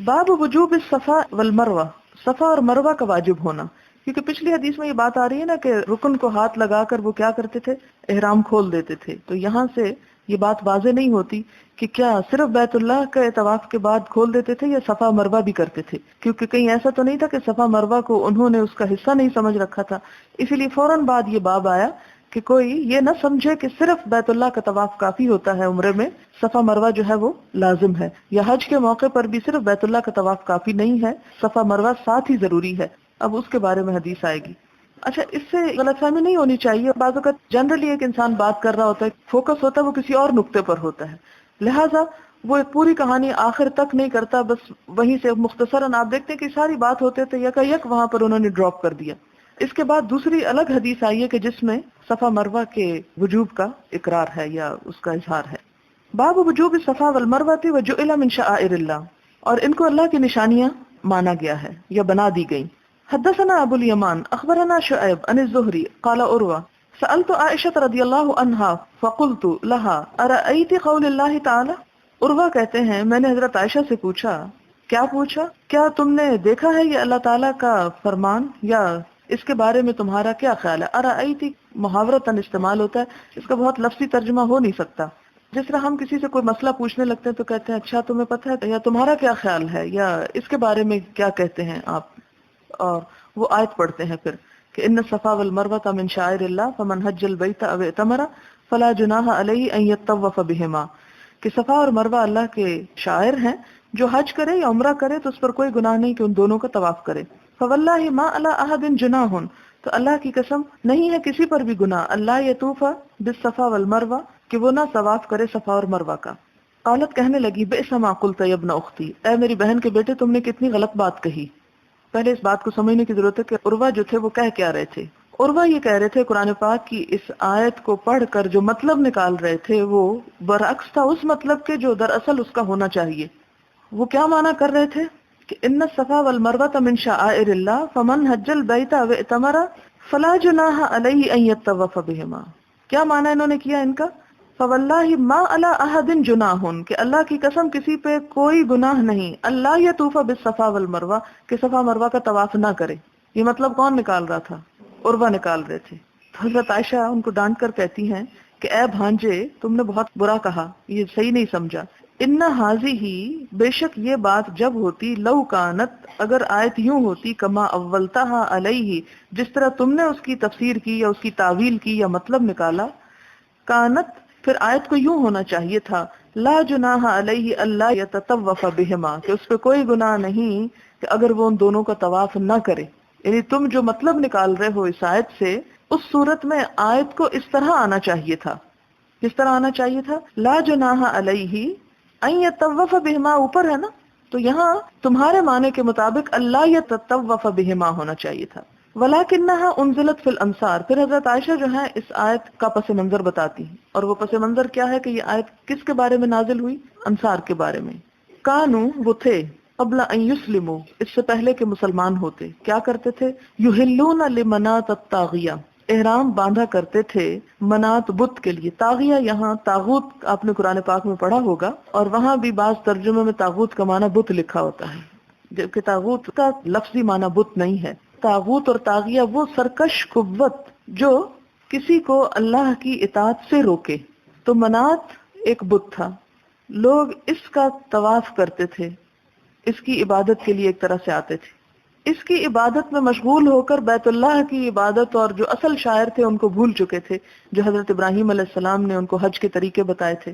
باب وجوب الصفا والمروہ، صفا اور مروہ کا واجب ہونا، کیونکہ پچھلی حدیث میں یہ بات آ رہی ہے نا کہ رکن کو ہاتھ لگا کر وہ کیا کرتے تھے، احرام کھول دیتے تھے. تو یہاں سے یہ بات واضح نہیں ہوتی کہ کیا صرف بیت اللہ کے طواف کے بعد کھول دیتے تھے یا صفا مروہ بھی کرتے تھے، کیونکہ کہیں ایسا تو نہیں تھا کہ صفا مروہ کو انہوں نے اس کا حصہ نہیں سمجھ رکھا تھا. اسی لیے فوراً بعد یہ باب آیا کہ کوئی یہ نہ سمجھے کہ صرف بیت اللہ کا طواف کافی ہوتا ہے عمرے میں، صفا مروہ جو ہے وہ لازم ہے، یا حج کے موقع پر بھی صرف بیت اللہ کا طواف کافی نہیں ہے، صفا مروہ ساتھ ہی ضروری ہے. اب اس کے بارے میں حدیث آئے گی. اچھا، اس سے غلط فہمی نہیں ہونی چاہیے. بعض اوقات جنرلی ایک انسان بات کر رہا ہوتا ہے، فوکس ہوتا ہے وہ کسی اور نقطے پر ہوتا ہے، لہٰذا وہ ایک پوری کہانی آخر تک نہیں کرتا، بس وہیں سے مختصراً آپ دیکھتے ہیں کہ ساری بات ہوتے تو یکا یک وہاں پر انہوں نے ڈراپ کر دیا. اس کے بعد دوسری الگ حدیث آئی ہے کہ جس میں صفا مروہ کے وجوب کا اقرار ہے یا اس کا اظہار ہے. باب وجوب الصفا والمروہ وجعل من شعائر اللہ، اور ان کو اللہ کی نشانیاں مانا گیا ہے یا بنا دی گئی. حدثنا ابو الیمان اخبرنا شعیب عن الزہری قال عروہ سألت عائشہ رضی اللہ عنہا فقلت لها ارأیت قول اللہ تعالی. عروہ کہتے ہیں میں نے حضرت عائشہ سے پوچھا، کیا پوچھا؟ کیا تم نے دیکھا ہے یہ اللہ تعالیٰ کا فرمان، یا اس کے بارے میں تمہارا کیا خیال ہے؟ ارأیت محاورتاً استعمال ہوتا ہے، اس کا بہت لفظی ترجمہ ہو نہیں سکتا. جس طرح ہم کسی سے کوئی مسئلہ پوچھنے لگتے ہیں تو کہتے ہیں اچھا تمہیں پتہ ہے، یا تمہارا کیا خیال ہے، یا اس کے بارے میں کیا کہتے ہیں آپ. اور وہ آیت پڑھتے ہیں پھر کہ ان الصفا والمروہ من شعائر اللہ فمن حج البیت او اعتمر فلا جناح علیہ ان یطوف بہما، کہ صفا اور مروہ اللہ کے شاعر ہیں، جو حج کرے یا عمرہ کرے تو اس پر کوئی گناہ نہیں کہ ان دونوں کا طواف کرے. فواللہ ما علی احد جناح، تو اللہ کی قسم نہیں ہے کسی پر بھی گناہ، اللہ یطوف بالصفا والمروہ، کہ وہ نہ طواف کرے صفا اور مروہ کا. قالت کہنے لگی بئس ما قلت یا ابن اختی، اے میری بہن کے بیٹے تم نے کتنی غلط بات کہی. پہلے اس بات کو سمجھنے کی ضرورت ہے کہ عروہ جو تھے وہ کہہ کیا رہے تھے. عروہ یہ کہہ رہے تھے قرآن پاک کی اس آیت کو پڑھ کر جو مطلب نکال رہے تھے وہ برعکس تھا اس مطلب کے جو دراصل اس کا ہونا چاہیے. وہ کیا معنی کر رہے تھے کہ ان الصفا والمروہ من شعائر اللہ فمن حج البیت او اعتمر فلا جناح علیہ ان یطوف بہما. کیا معنی انہوں نے کیا ان کا؟ فواللہ ما علی احد جناح، کہ اللہ کی قسم کسی پہ کوئی گناہ نہیں، اللہ یطوف بالصفا والمروہ، کہ صفا مروہ کا طواف نہ کرے. یہ مطلب کون نکال رہا تھا؟ عروہ نکال رہے تھے. تو حضرت عائشہ ان کو ڈانٹ کر کہتی ہیں کہ اے بھانجے تم نے بہت برا کہا، یہ صحیح نہیں سمجھا. ان ہی بے شک یہ بات جب ہوتی، لو کانت اگر آیت یوں ہوتی، کما اولتہا علیہ جس طرح تم نے اس کی تفسیر کی یا اس کی تعویل کی یا مطلب نکالا، کانت پھر آیت کو یوں ہونا چاہیے تھا، لا جناح علیہ اللہ یتطوف بہما، کہ اس پہ کوئی گناہ نہیں کہ اگر وہ ان دونوں کا طواف نہ کرے. یعنی تم جو مطلب نکال رہے ہو اس آیت سے، اس صورت میں آیت کو اس طرح آنا چاہیے تھا. کس طرح آنا چاہیے تھا؟ لا جناح علیہ ان یطوف بہما اوپر ہے نا، تو یہاں تمہارے معنی کے مطابق اللہ یتطوف بہما ہونا چاہیے تھا. ولیکنہا انزلت فی الانصار. پھر حضرت عائشہ جو ہے اس آیت کا پس منظر بتاتی ہیں، اور وہ پس منظر کیا ہے کہ یہ آیت کس کے بارے میں نازل ہوئی؟ انصار کے بارے میں. کانو وہ تھے، قبل ان یسلموا اس سے پہلے کہ مسلمان ہوتے، کیا کرتے تھے؟ یحلون لمنات الطاغیہ، احرام باندھا کرتے تھے منات بت کے لیے. طاغیہ یہاں طاغوت آپ نے قرآن پاک میں پڑھا ہوگا، اور وہاں بھی بعض ترجمے میں طاغوت کا معنی بت لکھا ہوتا ہے، جبکہ طاغوت کا لفظی معنی بت نہیں ہے. طاغوت اور طاغیہ وہ سرکش قوت جو کسی کو اللہ کی اطاعت سے روکے. تو منات ایک بت تھا، لوگ اس کا طواف کرتے تھے، اس کی عبادت کے لیے ایک طرح سے آتے تھے. اس کی عبادت میں مشغول ہو کر بیت اللہ کی عبادت اور جو اصل شاعر تھے ان کو بھول چکے تھے، جو حضرت ابراہیم علیہ السلام نے ان کو حج کے طریقے بتائے تھے.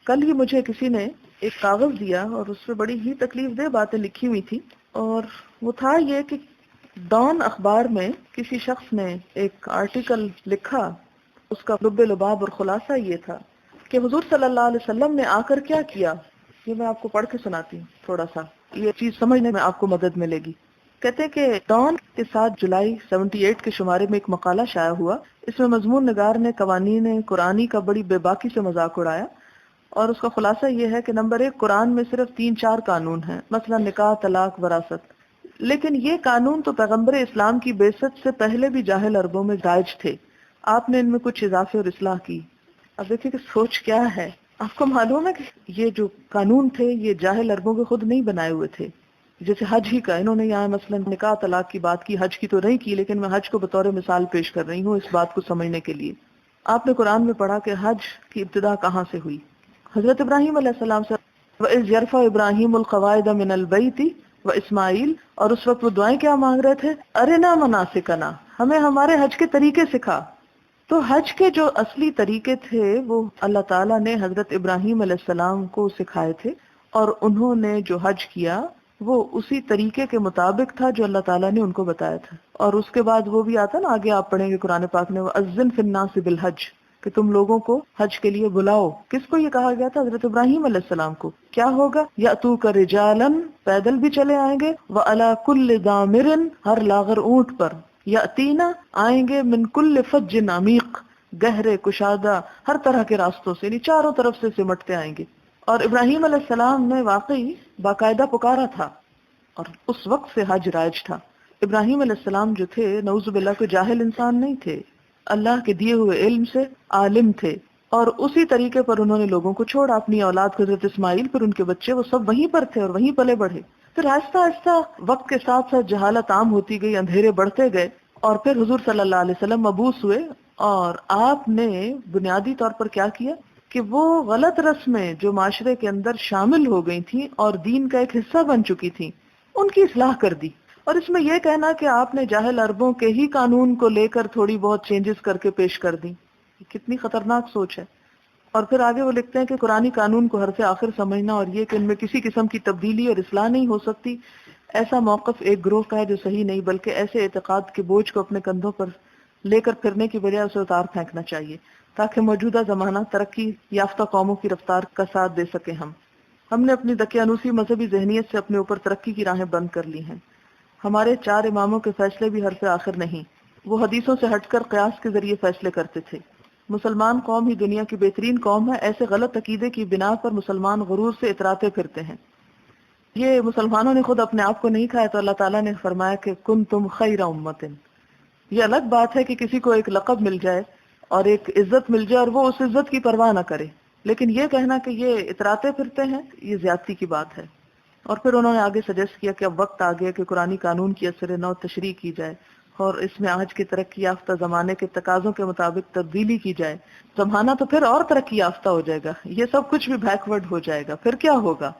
کل ہی مجھے کسی نے ایک کاغذ دیا اور اس پہ بڑی ہی تکلیف دہ باتیں لکھی ہوئی تھی، اور وہ تھا یہ کہ ڈان اخبار میں کسی شخص نے ایک آرٹیکل لکھا، اس کا لب لباب اور خلاصہ یہ تھا کہ حضور صلی اللہ علیہ وسلم نے آ کر کیا کیا. یہ میں آپ کو پڑھ کے سناتی ہوں تھوڑا سا، یہ چیز سمجھنے میں آپ کو مدد ملے گی. کہتے ہیں کہ ڈان کے 7 جولائی 78 کے شمارے میں ایک مقالہ شائع ہوا. اس میں مضمون نگار نے قوانین قرآنی کا بڑی بے باکی سے مذاق اڑایا، اور اس کا خلاصہ یہ ہے کہ نمبر 1، قرآن میں صرف 3-4 قانون ہیں، مثلا نکاح، طلاق، وراثت. لیکن یہ قانون تو پیغمبر اسلام کی بعثت سے پہلے بھی جاہل عربوں میں رائج تھے، آپ نے ان میں کچھ اضافے اور اصلاح کی. اب دیکھیں کہ سوچ کیا ہے. آپ کو معلوم ہے کہ یہ جو قانون تھے یہ جاہل عربوں کے خود نہیں بنائے ہوئے تھے، جیسے حج ہی کا انہوں نے یہاں مثلا نکاح طلاق کی بات کی، حج کی تو نہیں کی، لیکن میں حج کو بطور مثال پیش کر رہی ہوں اس بات کو سمجھنے کے لیے۔ آپ نے قرآن میں پڑھا کہ حج کی ابتدا کہاں سے ہوئی؟ حضرت ابراہیم علیہ السلام سے، وَإِذْ يَرْفَعُ إِبْرَاهِيمُ الْقَوَاعِدَ مِنَ الْبَيْتِ وَإِسْمَاعِيلُ، اور اس وقت وہ دعائیں کیا مانگ رہے تھے؟ أَرِنَا مَنَاسِكَنَا، ہمیں ہمارے حج کے طریقے سکھا۔ تو حج کے جو اصلی طریقے تھے وہ اللہ تعالیٰ نے حضرت ابراہیم علیہ السلام کو سکھائے تھے، اور انہوں نے جو حج کیا وہ اسی طریقے کے مطابق تھا جو اللہ تعالیٰ نے ان کو بتایا تھا۔ اور اس کے بعد وہ بھی آتا نا، آگے آپ پڑھیں گے قرآن پاک میں، وَأَذِّنْ فِي النَّاسِ بِالْحَجِّ، کہ تم لوگوں کو حج کے لیے بلاؤ۔ کس کو یہ کہا گیا تھا؟ حضرت ابراہیم علیہ السلام کو۔ کیا ہوگا؟ یَأْتُوکَ رِجَالًا، پیدل بھی چلے آئیں گے، وَعَلَىٰ كُلِّ ضَامِرٍ، ہر لاغر اونٹ پر، یأتینا، آئیں گے، من کل فج عمیق، گہرے کشادہ ہر طرح کے راستوں سے، یعنی چاروں طرف سے سمٹتے آئیں گے۔ اور ابراہیم علیہ السلام نے واقعی باقاعدہ پکارا تھا، اور اس وقت سے حج رائج تھا۔ ابراہیم علیہ السلام جو تھے نعوذ باللہ کوئی جاہل انسان نہیں تھے، اللہ کے دیے ہوئے علم سے عالم تھے، اور اسی طریقے پر انہوں نے لوگوں کو چھوڑا، اپنی اولاد کو، حضرت اسماعیل، پھر ان کے بچے، وہ سب وہیں پر تھے اور وہیں پلے بڑھے۔ پھر آہستہ آہستہ وقت کے ساتھ ساتھ جہالت عام ہوتی گئی، اندھیرے بڑھتے گئے، اور پھر حضور صلی اللہ علیہ وسلم مبعوث ہوئے، اور آپ نے بنیادی طور پر کیا کیا کہ وہ غلط رسمیں جو معاشرے کے اندر شامل ہو گئی تھیں اور دین کا ایک حصہ بن چکی تھیں، ان کی اصلاح کر دی۔ اور اس میں یہ کہنا کہ آپ نے جاہل عربوں کے ہی قانون کو لے کر تھوڑی بہت چینجز کر کے پیش کر دی، کتنی خطرناک سوچ ہے۔ اور پھر آگے وہ لکھتے ہیں کہ قرآنی قانون کو حرف آخر سمجھنا اور یہ کہ ان میں کسی قسم کی تبدیلی اور اصلاح نہیں ہو سکتی، ایسا موقف ایک گروہ کا ہے جو صحیح نہیں، بلکہ ایسے اعتقاد کے بوجھ کو اپنے کندھوں پر لے کر پھرنے کی بجائے اسے اتار پھینکنا چاہیے، تاکہ موجودہ زمانہ ترقی یافتہ قوموں کی رفتار کا ساتھ دے سکے۔ ہم نے اپنی دقیانوسی مذہبی ذہنیت سے اپنے اوپر ترقی کی راہیں بند کر لی ہیں۔ ہمارے 4 اماموں کے فیصلے بھی حرف آخر نہیں، وہ حدیثوں سے ہٹ کر قیاس کے ذریعے فیصلے کرتے تھے۔ مسلمان قوم ہی دنیا کی بہترین قوم ہے، ایسے غلط عقیدے کی بنا پر مسلمان غرور سے اتراتے پھرتے ہیں۔ یہ مسلمانوں نے خود اپنے آپ کو نہیں کھایا، تو اللہ تعالیٰ نے فرمایا کہ کنتم خیر امۃ۔ یہ الگ بات ہے کہ کسی کو ایک لقب مل جائے اور ایک عزت مل جائے اور وہ اس عزت کی پرواہ نہ کرے، لیکن یہ کہنا کہ یہ اتراتے پھرتے ہیں، یہ زیادتی کی بات ہے۔ اور پھر انہوں نے آگے سجیسٹ کیا کہ اب وقت آ گیا کہ قرآنی قانون کی اثر نو تشریح کی جائے اور اس میں آج کے ترقی یافتہ زمانے کے تقاضوں کے مطابق تبدیلی کی جائے۔ زمانہ تو پھر اور ترقی یافتہ ہو جائے گا، یہ سب کچھ بھی بیکورڈ ہو جائے گا، پھر کیا ہوگا؟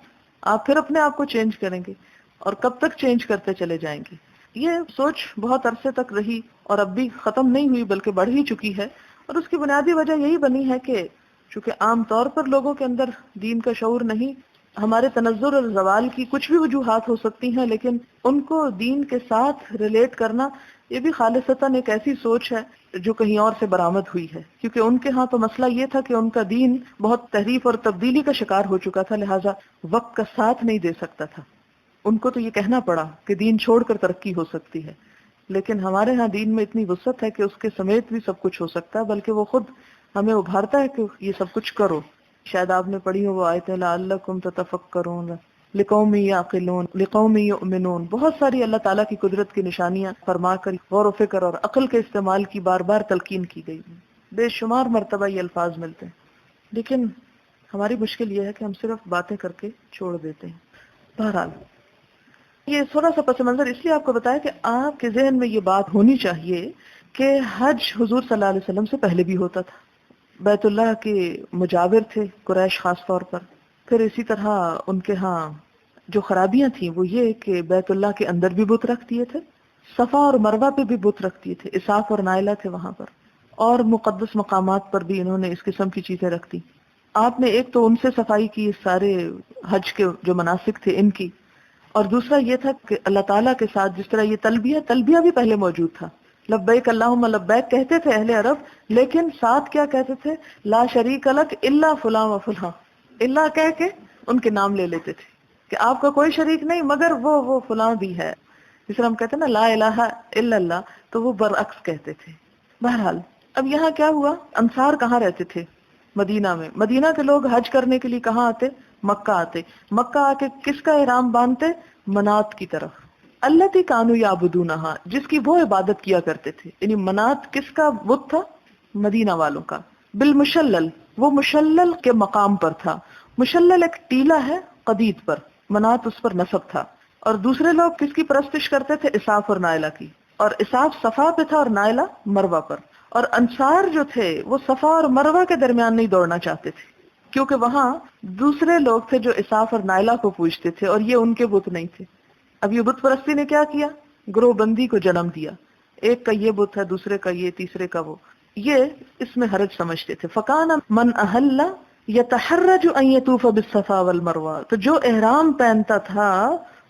آپ پھر اپنے آپ کو چینج کریں گے، اور کب تک چینج کرتے چلے جائیں گے؟ یہ سوچ بہت عرصے تک رہی اور اب بھی ختم نہیں ہوئی بلکہ بڑھ ہی چکی ہے، اور اس کی بنیادی وجہ یہی بنی ہے کہ چونکہ عام طور پر لوگوں کے اندر دین کا شعور نہیں، ہمارے تنزل اور زوال کی کچھ بھی وجوہات ہو سکتی ہیں، لیکن ان کو دین کے ساتھ ریلیٹ کرنا یہ بھی خالصتاً ایک ایسی سوچ ہے جو کہیں اور سے برآمد ہوئی ہے، کیونکہ ان کے ہاں تو مسئلہ یہ تھا کہ ان کا دین بہت تحریف اور تبدیلی کا شکار ہو چکا تھا، لہٰذا وقت کا ساتھ نہیں دے سکتا تھا۔ ان کو تو یہ کہنا پڑا کہ دین چھوڑ کر ترقی ہو سکتی ہے، لیکن ہمارے ہاں دین میں اتنی وسعت ہے کہ اس کے سمیت بھی سب کچھ ہو سکتا ہے، بلکہ وہ خود ہمیں ابھارتا ہے کہ یہ سب کچھ کرو۔ شاید آپ نے پڑھی ہو وہ آیت لعلکم تتفکرون لقوم یعقلون لقوم یؤمنون، بہت ساری اللہ تعالیٰ کی قدرت کی نشانیاں فرما کر غور و فکر اور عقل کے استعمال کی بار بار تلقین کی گئی، بے شمار مرتبہ یہ الفاظ ملتے ہیں، لیکن ہماری مشکل یہ ہے کہ ہم صرف باتیں کر کے چھوڑ دیتے ہیں۔ بہرحال یہ تھوڑا سا پس منظر اس لیے آپ کو بتایا کہ آپ کے ذہن میں یہ بات ہونی چاہیے کہ حج حضور صلی اللہ علیہ وسلم سے پہلے بھی ہوتا تھا، بیت اللہ کے مجاور تھے قریش خاص طور پر، پھر اسی طرح ان کے ہاں جو خرابیاں تھیں وہ یہ کہ بیت اللہ کے اندر بھی بت رکھ دیے تھے، صفا اور مروہ پہ بھی بت رکھ دیے تھے، اساف اور نائلہ تھے وہاں پر، اور مقدس مقامات پر بھی انہوں نے اس قسم کی چیزیں رکھ دی۔ آپ نے ایک تو ان سے صفائی کی، سارے حج کے جو مناسک تھے ان کی، اور دوسرا یہ تھا کہ اللہ تعالیٰ کے ساتھ جس طرح یہ تلبیہ بھی پہلے موجود تھا، لبیک اللہم لبیک کہتے تھے اہل عرب، لیکن ساتھ کیا کہتے تھے؟ لا شریک لک الا فلاں و فلاں، اللہ کہہ کے ان کے نام لے لیتے تھے کہ آپ کا کوئی شریک نہیں مگر وہ فلاں بھی ہے، جس طرح ہم کہتے ہیں نا لا الہ الا اللہ، تو وہ برعکس کہتے تھے۔ بہرحال اب یہاں کیا ہوا، انصار کہاں رہتے تھے؟ مدینہ میں۔ مدینہ کے لوگ حج کرنے کے لیے کہاں آتے؟ مکہ آتے۔ مکہ آ کے کس کا احرام باندھتے؟ منات کی طرف، التی کانوا یعبدونہا، جس کی وہ عبادت کیا کرتے تھے، یعنی منات کس کا بت تھا؟ مدینہ والوں کا۔ بالمشلل، وہ مشلل کے مقام پر تھا۔ مشلل ایک ٹیلہ ہے قدید پر، منات اس پر نصب تھا، اور دوسرے لوگ کس کی پرستش کرتے تھے؟ اساف اور نائلہ کی. اور اساف صفا پہ تھا اور نائلہ مروہ پر. اور انصار جو تھے وہ صفا اور مروہ کے درمیان نہیں دوڑنا چاہتے تھے، کیونکہ وہاں دوسرے لوگ تھے جو اساف اور نائلہ کو پوجتے تھے اور یہ ان کے بت نہیں تھے. اب یہ بت پرستی نے کیا کیا؟ گروہ بندی کو جنم دیا. ایک کا یہ بت ہے، دوسرے کا یہ، تیسرے کا وہ. یہ اس میں حرج سمجھتے تھے. فکان من احل یتحرج ان یطوف بالصفا والمروہ، تو جو احرام پہنتا تھا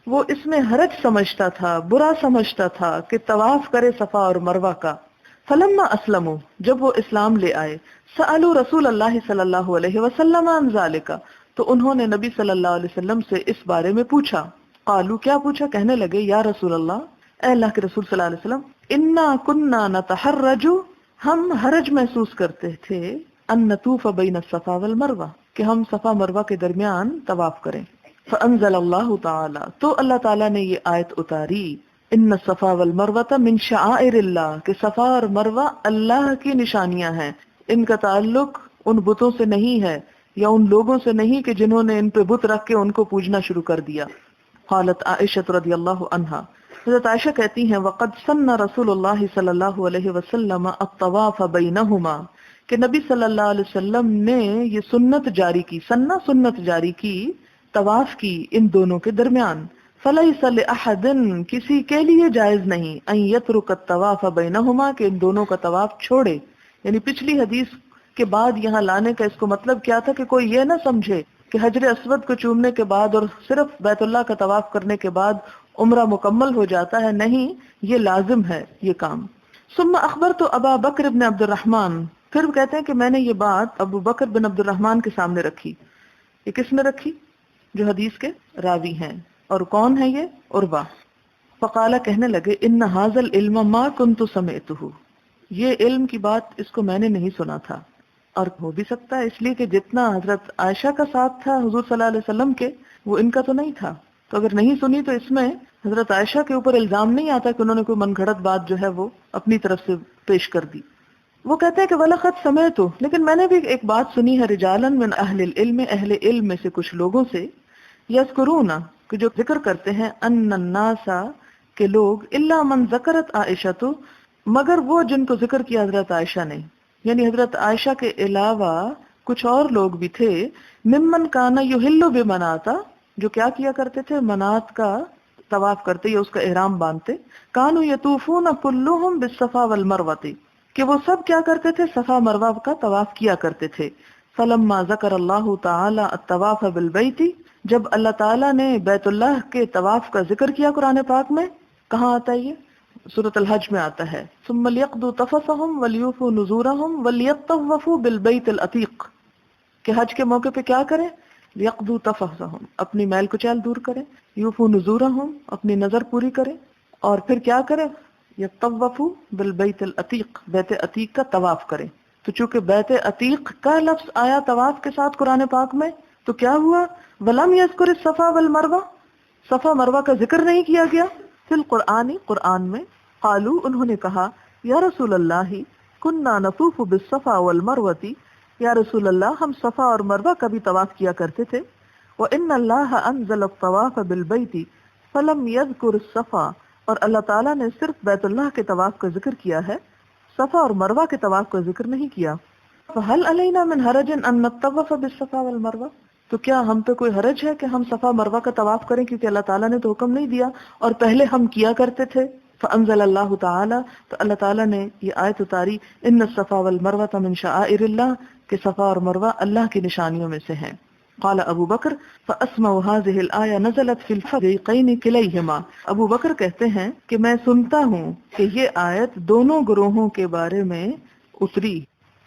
وہ اس میں حرج سمجھتا تھا، برا سمجھتا تھا کہ طواف کرے صفا اور مروہ کا. فلما اسلموا، جب وہ اسلام لے آئے، سألوا رسول اللہ صلی اللہ علیہ وسلم عن ذالک، تو انہوں نے نبی صلی اللہ علیہ وسلم سے اس بارے میں پوچھا. قالوا، کیا پوچھا؟ کہنے لگے یا رسول اللہ، اے اللہ کے رسول صلی اللہ علیہ وسلم، انا کننا نتحرج، ہم حرج محسوس کرتے تھے، ان نطوف بین الصفا والمروہ، کہ ہم صفا مروہ کے درمیان طواف کریں. فانزل اللہ تعالی، تو اللہ تعالیٰ نے یہ آیت اتاری، ان الصفا والمروہ من شعائر اللہ، کہ صفا اور مروہ اللہ کی نشانیاں ہیں. ان کا تعلق ان بتوں سے نہیں ہے یا ان لوگوں سے نہیں کہ جنہوں نے ان پہ بت رکھ کے ان کو پوجنا شروع کر دیا. قالت عائشہ رضی اللہ عنہا، حضرت عائشہ کہتی ہیں، وقد سن رسول اللہ صلی اللہ علیہ وسلم الطواف بینہما، کہ نبی صلی اللہ علیہ وسلم نے یہ سنت جاری کی، سنت جاری کی، طواف کی ان دونوں کے درمیان. فلیس لأحد، کسی کے لیے جائز نہیں، ان یترک الطواف بینہما، کہ ان دونوں کا طواف چھوڑے. یعنی پچھلی حدیث کے بعد یہاں لانے کا اس کو مطلب کیا تھا کہ کوئی یہ نہ سمجھے کہ حجر اسود کو چومنے کے بعد اور صرف بیت اللہ کا طواف کرنے کے بعد عمرہ مکمل ہو جاتا ہے. نہیں، یہ لازم ہے یہ کام. ثم اخبرت ابا بکر بن عبد الرحمن، پھر کہتے ہیں کہ میں نے یہ بات ابو بکر بن عبد الرحمن کے سامنے رکھی. یہ کس نے رکھی؟ جو حدیث کے راوی ہیں. اور کون ہے یہ؟ عروہ. فقال، کہنے لگے، ان ھذا العلم ما كنت سمعته، یہ علم کی بات اس کو میں نے نہیں سنا تھا. اور ہو بھی سکتا ہے اس لیے کہ جتنا حضرت عائشہ کا ساتھ تھا حضور صلی اللہ علیہ وسلم کے، وہ ان کا تو نہیں تھا. تو اگر نہیں سنی تو اس میں حضرت عائشہ کے اوپر الزام نہیں آتا کہ انہوں نے کوئی من گھڑت بات جو ہے وہ اپنی طرف سے پیش کر دی. وہ کہتے ہیں کہ وَلَقَدْ سَمِعْتُ، لیکن میں نے بھی ایک بات سنی ہے، رجالاً من اہل العلم، اہل علم میں سے کچھ لوگوں سے، یذکرون، کہ جو ذکر کرتے ہیں، ان الناس، کہ لوگ، الا من ذکرت عائشہ، مگر وہ جن کو ذکر کیا حضرت عائشہ نے، یعنی حضرت عائشہ کے علاوہ کچھ اور لوگ بھی تھے، ممن کانا یحل بمناتا، جو کیا کیا کرتے تھے؟ منات کا طواف کرتے یا اس کا احرام باندھتے. کانوا یطوفون کلهم بالصفا والمروہ، کہ وہ سب کیا کرتے تھے؟ صفا مروہ کا طواف کیا کرتے تھے. فلما ذکر اللہ تعالی الطواف بالبیت، جب اللہ تعالیٰ نے بیت اللہ کے طواف کا ذکر کیا قرآن پاک میں، کہاں آتا ہے یہ؟ سورۃ الحج میں آتا ہے، ثم لیقضوا تفثهم ولیوفوا نذورهم ولیطوفوا بالبیت العتیق، کہ حج کے موقع پہ کیا کریں؟ لیقضوا تفثهم، اپنی میل کچیل دور کریں، یوفوا نذورهم، اپنی نظر پوری کریں، اور پھر کیا کریں؟ یطوفوا بالبیت العتیق، بیت عتیق کا طواف کریں. تو چونکہ بیت عتیق کا لفظ آیا طواف کے ساتھ قرآن پاک میں، تو کیا ہوا؟ ولم یذکر الصفا والمروہ، صفا مروہ کا ذکر نہیں کیا گیا. فی القرآن، قرآن میں. قالوا، انہوں نے کہا، یا رسول اللہ کننا نطوف بالصفا والمروہ، یا رسول اللہ ہم صفا اور مروہ کا بھی طواف کیا کرتے تھے. وان اللہ انزل الطواف بالبیت فلم یذکر الصفا، اور اللہ تعالیٰ نے صرف بیت اللہ کے طواف کا ذکر کیا ہے، صفا اور مروہ کے طواف کا ذکر نہیں کیا. فہل علینا من حرج ان نطوف بالصفا والمروہ، تو کیا ہم پہ کوئی حرج ہے کہ ہم صفا مروہ کا طواف کریں، کیونکہ اللہ تعالیٰ نے تو حکم نہیں دیا اور پہلے ہم کیا کرتے تھے. فانزل اللہ تعالی، تو اللہ تعالیٰ نے یہ آیت اتاری، ان الصفا والمروہ من شعائر اللہ، کہ صفا اور مروہ اللہ کی نشانیوں میں سے ہیں. قال ابو بکر فاسمع هذه الآية نزلت في الفريقين كليهما، ابو بکر کہتے ہیں کہ میں سنتا ہوں کہ یہ آیت دونوں گروہوں کے بارے میں اتری.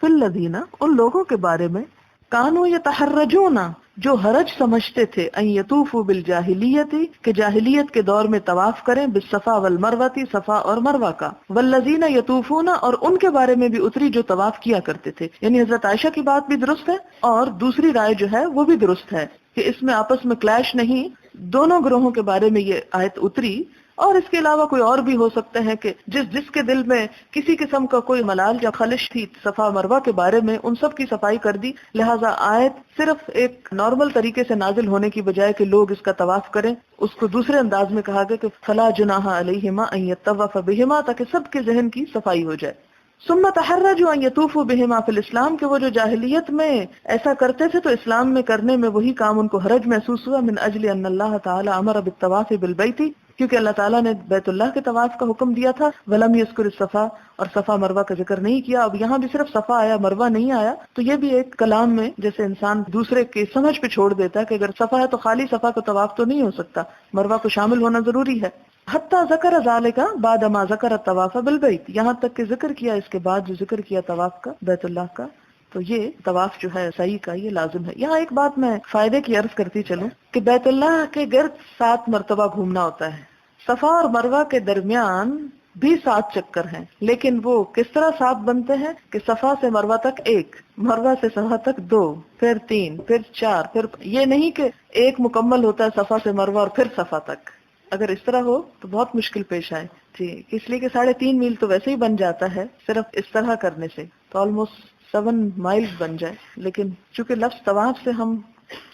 فی الذین، ان لوگوں کے بارے میں، کانوا یتحرجون، جو حرج سمجھتے تھے، ان یطوفوا بالجاہلیت، کہ جاہلیت کے دور میں طواف کریں، بالصفا والمروہ، صفا اور مروہ کا، والذین یطوفون، اور ان کے بارے میں بھی اتری جو طواف کیا کرتے تھے. یعنی حضرت عائشہ کی بات بھی درست ہے اور دوسری رائے جو ہے وہ بھی درست ہے کہ اس میں آپس میں کلیش نہیں. دونوں گروہوں کے بارے میں یہ آیت اتری اور اس کے علاوہ کوئی اور بھی ہو سکتے ہیں کہ جس کے دل میں کسی قسم کا کوئی ملال یا خلش تھی صفا مروہ کے بارے میں، ان سب کی صفائی کر دی. لہٰذا آیت صرف ایک نارمل طریقے سے نازل ہونے کی بجائے کہ لوگ اس کا طواف کریں، اس کو دوسرے انداز میں کہا گیا کہ فلا جناح علیہما ان یطوف بہما، تاکہ سب کے ذہن کی صفائی ہو جائے. ثم تحرجوا ان يطوفوا بهما فی الاسلام، کہ وہ جو جاہلیت میں ایسا کرتے تھے تو اسلام میں کرنے میں وہی کام ان کو حرج محسوس ہوا. من اجل ان اللہ تعالی امر بالطواف بالبیت، کیونکہ اللہ تعالیٰ نے بیت اللہ کے طواف کا حکم دیا تھا. ولم یذکر الصفا، اور صفا مروہ کا ذکر نہیں کیا. اب یہاں بھی صرف صفا آیا، مروہ نہیں آیا، تو یہ بھی ایک کلام میں جیسے انسان دوسرے کے سمجھ پہ چھوڑ دیتا ہے کہ اگر صفا ہے تو خالی صفا کو طواف تو نہیں ہو سکتا، مروہ کو شامل ہونا ضروری ہے. حتی ذکر ذالک بعد ما ذکر الطواف بالبیت، یہاں تک کہ ذکر کیا اس کے بعد جو ذکر کیا طواف کا بیت اللہ کا، تو یہ طواف جو ہے سعی کا یہ لازم ہے. یہاں ایک بات میں فائدے کی عرض کرتی چلوں کہ بیت اللہ کے گرد 7 مرتبہ گھومنا ہوتا ہے. صفا اور مروہ کے درمیان بھی 7 چکر ہیں، لیکن وہ کس طرح 7 بنتے ہیں کہ صفا سے مروہ تک 1، مروہ سے صفا تک 2، پھر 3، پھر 4، پھر یہ نہیں کہ ایک مکمل ہوتا ہے صفا سے مروہ اور پھر صفا تک. اگر اس طرح ہو تو بہت مشکل پیش آئے. ٹھیک، اس لیے کہ 3.5 میل تو ویسے ہی بن جاتا ہے صرف اس طرح کرنے سے، تو آلموسٹ 7 مائل بن جائے. لیکن چونکہ لفظ طواف سے ہم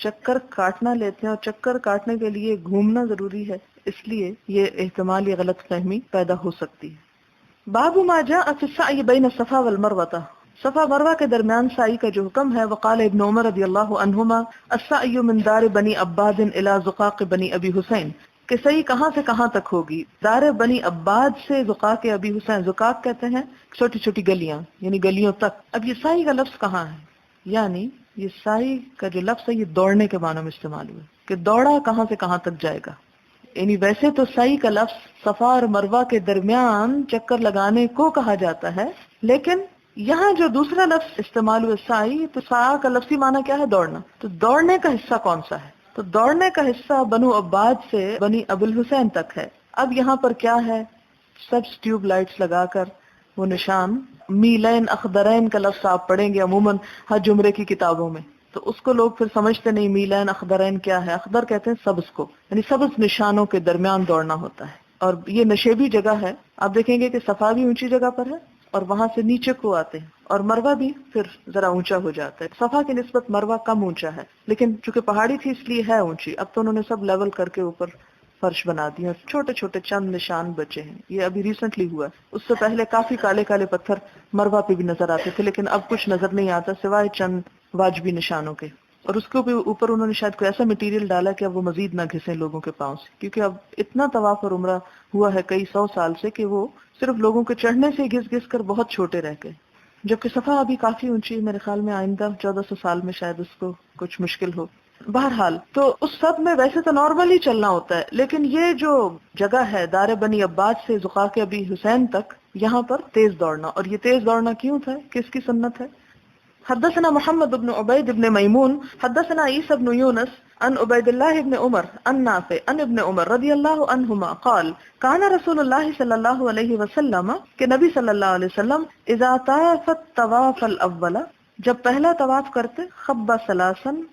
چکر کاٹنا لیتے ہیں اور چکر کاٹنے کے لیے گھومنا ضروری ہے، اس لیے یہ احتمال یا غلط فہمی پیدا ہو سکتی ہے. باب ما جاء فی السعی بین الصفا والمروہ، صفا مروہ کے درمیان سعی کا جو حکم ہے. وقال ابن عمر رضی اللہ عنہما السعی من دار بنی عباد الی زقاق بنی ابی حسین، کہ سعی کہاں سے کہاں تک ہوگی؟ دار بنی عباد سے زقاق ابی حسین، زقاق کہتے ہیں چھوٹی چھوٹی گلیاں، یعنی گلیوں تک. اب یہ سعی کا لفظ کہاں ہے؟ یعنی یہ سعی کا جو لفظ ہے یہ دوڑنے کے معنی میں استعمال ہوا کہ دوڑا کہاں سے کہاں تک جائے گا. یعنی ویسے تو سعی کا لفظ صفا اور مروہ کے درمیان چکر لگانے کو کہا جاتا ہے، لیکن یہاں جو دوسرا لفظ استعمال ہوا سعی، تو سعی کا لفظی معنی کیا ہے؟ دوڑنا. تو دوڑنے کا حصہ کون سا ہے؟ تو دوڑنے کا حصہ بنو عباد سے بنی ابو الحسین تک ہے. اب یہاں پر کیا ہے؟ سب ٹیوب لائٹس لگا کر وہ نشان، میلین اخضرین کا لفظ آپ پڑھیں گے عموماً حج عمرے کی کتابوں میں، تو اس کو لوگ پھر سمجھتے نہیں میلین اخضرین کیا ہے. اخضر کہتے ہیں سبز کو، یعنی سبز نشانوں کے درمیان دوڑنا ہوتا ہے. اور یہ نشیبی جگہ ہے، آپ دیکھیں گے کہ صفا بھی اونچی جگہ پر ہے اور وہاں سے نیچے کو آتے ہیں، اور مروہ بھی پھر ذرا اونچا ہو جاتا ہے. صفا کی نسبت مروہ کم اونچا ہے، لیکن چونکہ پہاڑی تھی اس لیے ہے اونچی. اب تو انہوں نے سب لیول کر کے اوپر فرش بنا دیا، چھوٹے چھوٹے چند نشان بچے ہیں. یہ ابھی ریسنٹلی ہوا ہے، اس سے پہلے کافی کالے کالے پتھر مروہ پہ بھی نظر آتے تھے، لیکن اب کچھ نظر نہیں آتا سوائے چند واجبی نشانوں کے. اور اس کے اوپر انہوں نے شاید کوئی ایسا مٹیریل ڈالا کہ اب وہ مزید نہ گھسیں لوگوں کے پاؤں سے، کیونکہ اب اتنا طواف اور عمرہ ہوا ہے کئی 100 سال سے کہ وہ صرف لوگوں کے چڑھنے سے گھس گھس کر بہت چھوٹے رہ گئے. جبکہ صفا ابھی کافی اونچی ہے، میرے خیال میں آئندہ 1400 سال میں شاید اس کو کچھ مشکل ہو. بہرحال تو اس سب میں ویسے تو نارمل ہی چلنا ہوتا ہے، لیکن یہ جو جگہ ہے دار بنی عباد سے زقاق ابی حسین تک، یہاں پر تیز دوڑنا. اور یہ تیز دوڑنا کیوں تھا؟ کس کی سنت ہے؟ حدثنا محمد بن عبید بن میمون حدثنا عیسی بن یونس عن عبید اللہ بن عمر عن نافع عن ابن عمر رضی اللہ عنہما قال کان رسول اللہ صلی اللہ علیہ وسلم، کہ نبی صلی اللہ علیہ وسلم اذا طاف الطواف الاول، جب پہلا طواف کرتے، خب ثلاثن،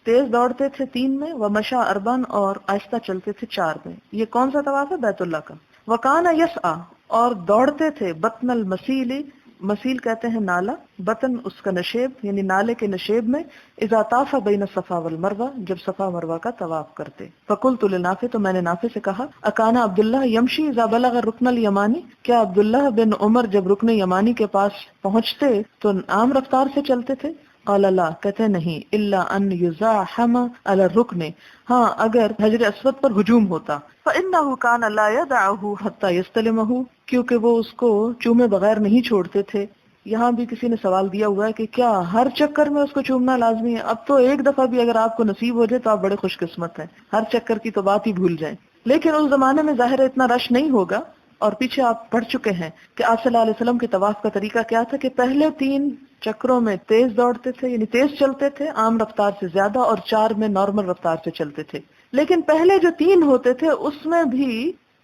تیز دوڑتے تھے 3 میں، ومشا اربعن، اور آہستہ چلتے تھے 4 میں. یہ کون سا طواف ہے؟ بیت اللہ کا. وکان یسعى، اور دوڑتے تھے، بطن المسیل، مسیل کہتے ہیں نالا، بطن اس کا نشیب یعنی نالے کے نشیب میں، اذا طاف بین الصفا والمروہ، جب صفا مروہ کا طواف کرتے. فقلت لنافع، تو میں نے نافع سے کہا، اکان عبداللہ یمشی اذا بلغ الرکن الیمانی، کیا عبداللہ بن عمر جب رکن یمانی کے پاس پہنچتے تو عام رفتار سے چلتے تھے؟ قال لا، کہتے نہیں، الا ان یزاحم علی الرکن، ہاں اگر حجر اسود پر ہجوم ہوتا. فانه كان لا يدعه حتى يستلمه، کیونکہ وہ اس کو چومے بغیر نہیں چھوڑتے تھے. یہاں بھی کسی نے سوال دیا ہوا ہے کہ کیا ہر چکر میں اس کو چومنا لازمی ہے؟ اب تو ایک دفعہ بھی اگر آپ کو نصیب ہو جائے تو آپ بڑے خوش قسمت ہیں، ہر چکر کی تو بات ہی بھول جائیں. لیکن اس زمانے میں ظاہر اتنا رش نہیں ہوگا، اور پیچھے آپ پڑھ چکے ہیں کہ آپ صلی اللہ علیہ وسلم کے طواف کا طریقہ کیا تھا کہ پہلے 3 چکروں میں تیز دوڑتے تھے، یعنی تیز چلتے تھے عام رفتار سے زیادہ، اور 4 میں نارمل رفتار سے چلتے تھے. لیکن پہلے جو 3 ہوتے تھے اس میں بھی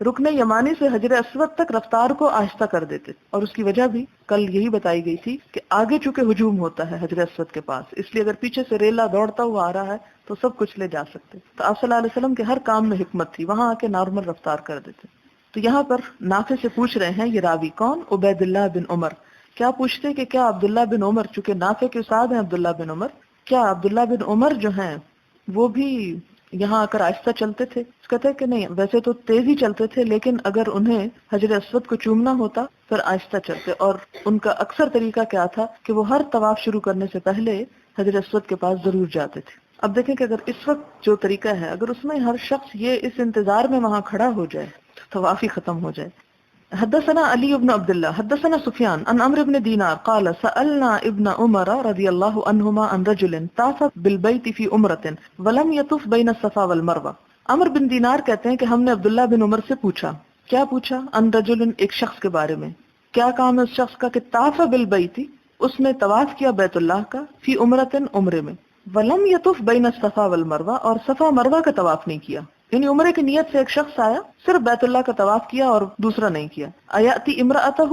رکن یمانی سے حجر اسود تک رفتار کو آہستہ کر دیتے تھے. اور اس کی وجہ بھی کل یہی بتائی گئی تھی کہ آگے چونکہ ہجوم ہوتا ہے حجر اسود کے پاس، اس لیے اگر پیچھے سے ریلا دوڑتا ہوا آ رہا ہے تو سب کچھ لے جا سکتے. تو آپ صلی اللہ علیہ وسلم کے ہر کام میں حکمت تھی، وہاں آ کے نارمل رفتار کر دیتے. تو یہاں پر نافع سے پوچھ رہے ہیں یہ راوی کون؟ عبید اللہ بن عمر. کیا پوچھتے کہ کیا عبداللہ بن عمر، چونکہ نافع کے استاد ہیں عبداللہ بن عمر، کیا عبداللہ بن عمر جو ہیں وہ بھی یہاں آ کر آہستہ چلتے تھے؟ کہتے ہیں کہ نہیں، ویسے تو تیز ہی چلتے تھے، لیکن اگر انہیں حجر اسود کو چومنا ہوتا پھر آہستہ چلتے. اور ان کا اکثر طریقہ کیا تھا کہ وہ ہر طواف شروع کرنے سے پہلے حجر اسود کے پاس ضرور جاتے تھے. اب دیکھیں کہ اگر اس وقت جو طریقہ ہے، اگر اس میں ہر شخص یہ اس انتظار میں وہاں کھڑا ہو جائے تو طواف ہی ختم ہو جائے. حدثنا علی بن عبد الله حدثنا سفیان عن عمرو بن دینار قال سألنا ابن عمر رضی اللہ عنہما عن رجل طاف بالبیت فی عمرة ولم يطف بین الصفا والمروہ. عمرو بن دینار کہتے ہیں کہ ہم نے عبداللہ بن عمر سے پوچھا. کیا پوچھا؟ عن رجل، ایک شخص کے بارے میں. کیا کام ہے اس شخص کا؟ کہ طاف بالبیت، اس نے طواف کیا بیت اللہ کا، فی عمرة، عمرے میں، ولم یطف بین الصفا والمروہ، اور صفا مروہ کا طواف نہیں کیا. یعنی عمرے کی نیت سے ایک شخص آیا، صرف بیت اللہ کا طواف کیا اور دوسرا نہیں کیا. ایاتی امرأتہ،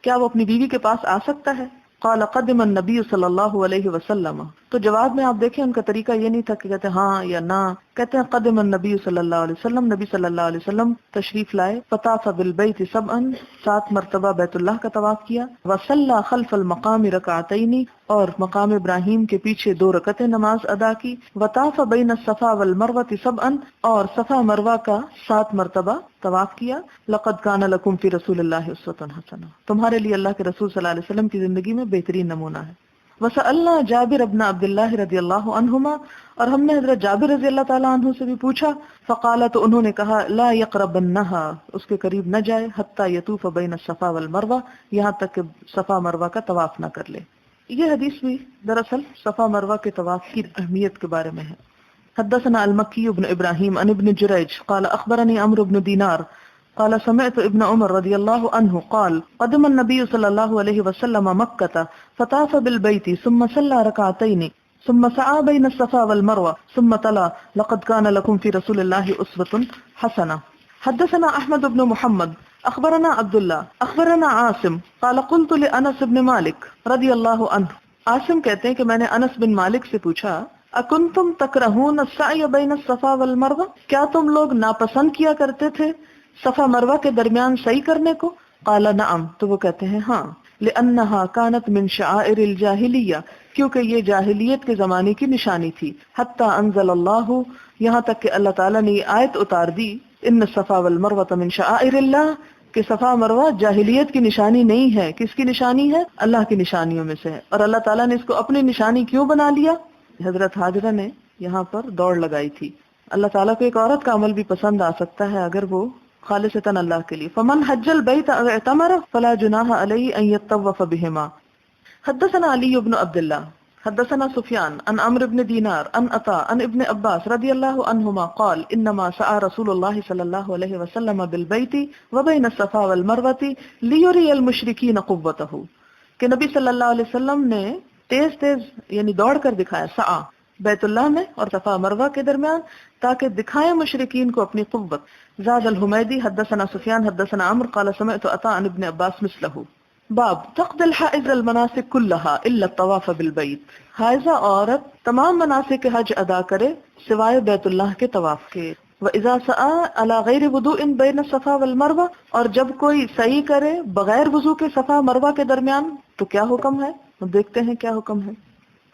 کیا وہ اپنی بیوی کے پاس آ سکتا ہے؟ قال قدم النبی صلی اللہ علیہ وسلم. تو جواب میں آپ دیکھیں ان کا طریقہ یہ نہیں تھا کہ کہتے ہاں یا نہ، کہتے ہیں قدم النبی صلی اللہ علیہ وسلم، نبی صلی اللہ علیہ وسلم تشریف لائے. فطاف بالبیت سبعا، 7 مرتبہ بیت اللہ کا طواف کیا. وصلی خلف المقام رکعتین، اور مقام ابراہیم کے پیچھے 2 رکعتیں نماز ادا کی. وطاف بین الصفا والمروہ سبعا، اور صفا مروہ کا 7 مرتبہ طواف کیا. لقد کان لکم فی رسول اللہ اسوۃ حسنہ، تمہارے لیے اللہ کے رسول صلی اللہ علیہ وسلم کی زندگی میں بہترین نمونہ ہے. وسألنا جابر بن عبد اللہ رضی اللہ عنہما، اور ہم نے حضرت جابر رضی اللہ تعالیٰ عنہ سے بھی پوچھا. فقال، تو انہوں نے کہا، لا یقربنہا، اس کے قریب نہ جائے، حتی یطوف بین الصفا والمروہ، یہاں تک کہ صفا مروہ کا طواف نہ کر لے. یہ حدیث بھی دراصل صفا مروہ کے طواف کی اہمیت کے بارے میں ہے. حدثنا المکی بن ابراہیم عن ابن جریج قال اخبرنی عمرو بن دینار قال سمعت ابن عمر رضی اللہ عنہ قال قدم النبی صلی اللہ علیہ وسلم مکہ فطاف بالبیت ثم صلی رکعتین ثم سعى بین الصفا والمروہ ثم تلا لقد کان لکم فی رسول اللہ اسوۃ حسنہ. حدثنا احمد بن محمد اخبرنا عبد اللہ اخبرنا عاصم قال قلت لانس بن مالک رضی اللہ عنہ. عاصم کہتے ہیں کہ میں نے انس بن مالک سے پوچھا، اکنتم تکرہون السعی بین الصفا والمروہ، کیا تم لوگ ناپسند کیا کرتے تھے صفا مروہ کے درمیان صحیح کرنے کو؟ قال نعم، تو وہ کہتے ہیں ہاں. لانہا کانت من شعائر الجاہلیہ، کیونکہ یہ جاہلیت کے زمانے کی نشانی تھی. حتی انزل اللہ، یہاں تک کہ اللہ تعالیٰ نے یہ آیت اتار دی، ان الصفا والمروہ من شعائر اللہ، کہ صفا مروہ جاہلیت کی نشانی نہیں ہے. کس کی نشانی ہے؟ اللہ کی نشانیوں میں سے ہے. اور اللہ تعالیٰ نے اس کو اپنی نشانی کیوں بنا لیا؟ حضرت حاجرہ نے یہاں پر دوڑ لگائی تھی. اللہ تعالیٰ کو ایک عورت کا عمل بھی پسند آ سکتا ہے اگر وہ خالصتاً اللہ کے لیے. فمن حج البیت او اعتمر فلا جناح علیہ ان یطوف بہما. حدثنا علی بن عبد اللہ حدثنا سفیان عن عمرو بن دینار عن عطاء عن ابن عباس رضی اللہ عنہما قال انما سعى رسول اللہ صلی اللہ علیہ وسلم بالبیت وبین الصفا والمروہ لیری المشرکین قوتہ، کہ نبی صلی اللہ علیہ وسلم نے تیز یعنی دوڑ کر دکھایا سعا بیت اللہ میں اور صفا مروہ کے درمیان، تاکہ دکھائیں مشرکین کو اپنی قوت. زاد الحمیدی حدثنا سفیان حدثنا عمرو قال سمعت عطاء عن ابن عباس مثلہ. باب تقضی الحائز المناسک کلہا الا الطواف بالبیت. حائزہ عورت تمام مناسک حج ادا کرے سوائے بیت اللہ کے طواف کے. وَإِذَا سَعَى عَلَى غَيْرِ وُضُوءٍ بَيْنَ الصَّفَا وَالْمَرْوَةِ، اور جب کوئی سعی کرے بغیر وضو کے صفا مروہ کے درمیان تو کیا حکم ہے؟ دیکھتے ہیں کیا حکم ہے.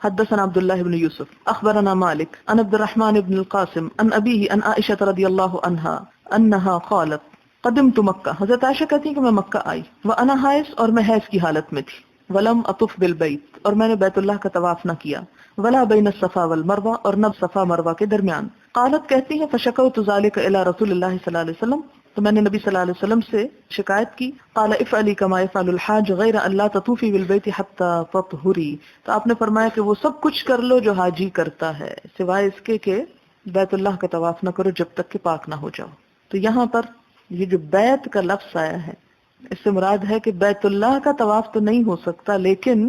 حدثنا عبد الله بن يوسف اخبرنا مالك عن عبد الرحمن بن القاسم عن ابيه عن عائشة رضي الله عنها انها قالت قدمت مکہ. حضرت عائشہ کہتی ہیں کہ میں مکہ آئی، وانا حائز، اور میں حیض کی حالت میں تھی. ولم اطف بالبیت، اور میں نے بیت اللہ کا طواف نہ کیا. ولا بین الصفا والمروہ، اور نہ صفا مروہ کے درمیان. قالت کہتی ہیں فشکوت ذلك الى رسول اللہ صلی اللہ علیہ وسلم، تو میں نے نبی صلی اللہ علیہ وسلم سے شکایت کی. قال افعلی کما یفعل الحاج غیر ان لا تطوفی بالبیت حتی تطہری، تو آپ نے فرمایا کہ وہ سب کچھ کر لو جو حاجی کرتا ہے سوائے اس کے کہ بیت اللہ کا طواف نہ کرو جب تک کہ پاک نہ ہو جاؤ. تو یہاں پر یہ جو بیت کا لفظ آیا ہے اس سے مراد ہے کہ بیت اللہ کا طواف تو نہیں ہو سکتا لیکن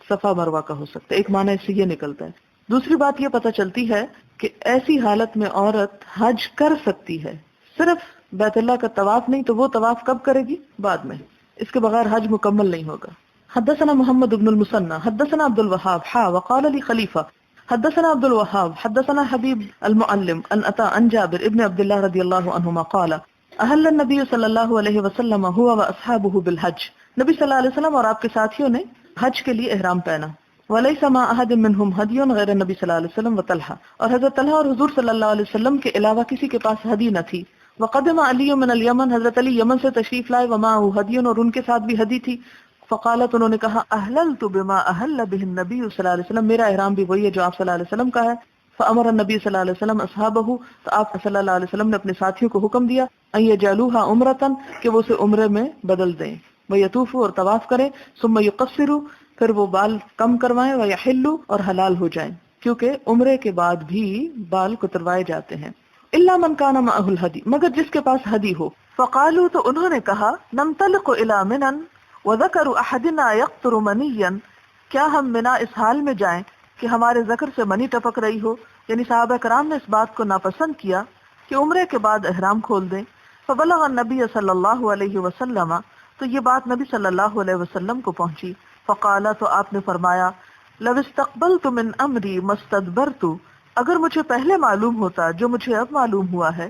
صفا مروہ کا ہو سکتا ہے. ایک معنی اس سے یہ نکلتا ہے. دوسری بات یہ پتہ چلتی ہے کہ ایسی حالت میں عورت حج کر سکتی ہے، صرف بیت اللہ کا طواف نہیں. تو وہ طواف کب کرے گی؟ بعد میں. اس کے بغیر حج مکمل نہیں ہوگا. حدثنا محمد بن المثنى حدثنا عبد الوهاب وقال لي خلیفہ حدثنا عبد الوهاب حدثنا حبیب المعلم عن عطاء عن جابر ابن عبد الله رضی اللہ عنہما قال احل النبی صلی اللہ علیہ وسلم ہوا واصحابہ بالحج، نبی صلی اللہ علیہ وسلم اور آپ کے ساتھیوں نے حج کے لیے احرام پہنا. ولیس مع احد منہم ہدی غیر نبی صلی اللہ علیہ وسلم وطلحہ، اور حضرت طلحہ اور حضور صلی اللہ علیہ وسلم کے علاوہ کسی کے پاس ہدی نہ تھی. وقدم علی من الیمن، حضرت علی یمن سے تشریف لائے، ومعہ ہدی، اور ان کے ساتھ بھی ہدی تھی. فقالت، انہوں نے کہا، احللت بما احل به النبی صلی اللہ علیہ وسلم، میرا احرام بھی وہی ہے جو آپ صلی اللہ علیہ وسلم کا ہے. فامر النبی صلی اللہ علیہ وسلم اصحابہ، تو آپ صلی اللہ علیہ وسلم نے اپنے ساتھیوں کو حکم دیا، ان یجعلوها عمرۃ، کہ وہ اسے عمرے میں بدل دیں، ویطوفوا، اور طواف کریں، ثم یقصروا، پھر وہ بال کم کروائیں، ویحلوا، اور حلال ہو جائیں، کیونکہ عمرے کے بعد بھی بال کتروائے جاتے ہیں. الا من کان معه الہدی، مگر جس کے پاس ہدی ہو. فقالوا، تو انہوں نے کہا، ننطلق الی منن وذکر احدنا یقطر منیا، کیا ہم منا اس حال میں جائیں کہ ہمارے ذکر سے منی ٹپک رہی ہو. یعنی صحابہ کرام نے اس بات کو ناپسند کیا کہ عمرے کے بعد احرام کھول دیں. فبلغ النبی صلی اللہ علیہ وسلم، تو یہ بات نبی صلی اللہ علیہ وسلم کو پہنچی. فقال، تو آپ نے فرمایا، لو استقبلت من امری ما استدبرت، اگر مجھے پہلے معلوم ہوتا جو مجھے اب معلوم ہوا ہے،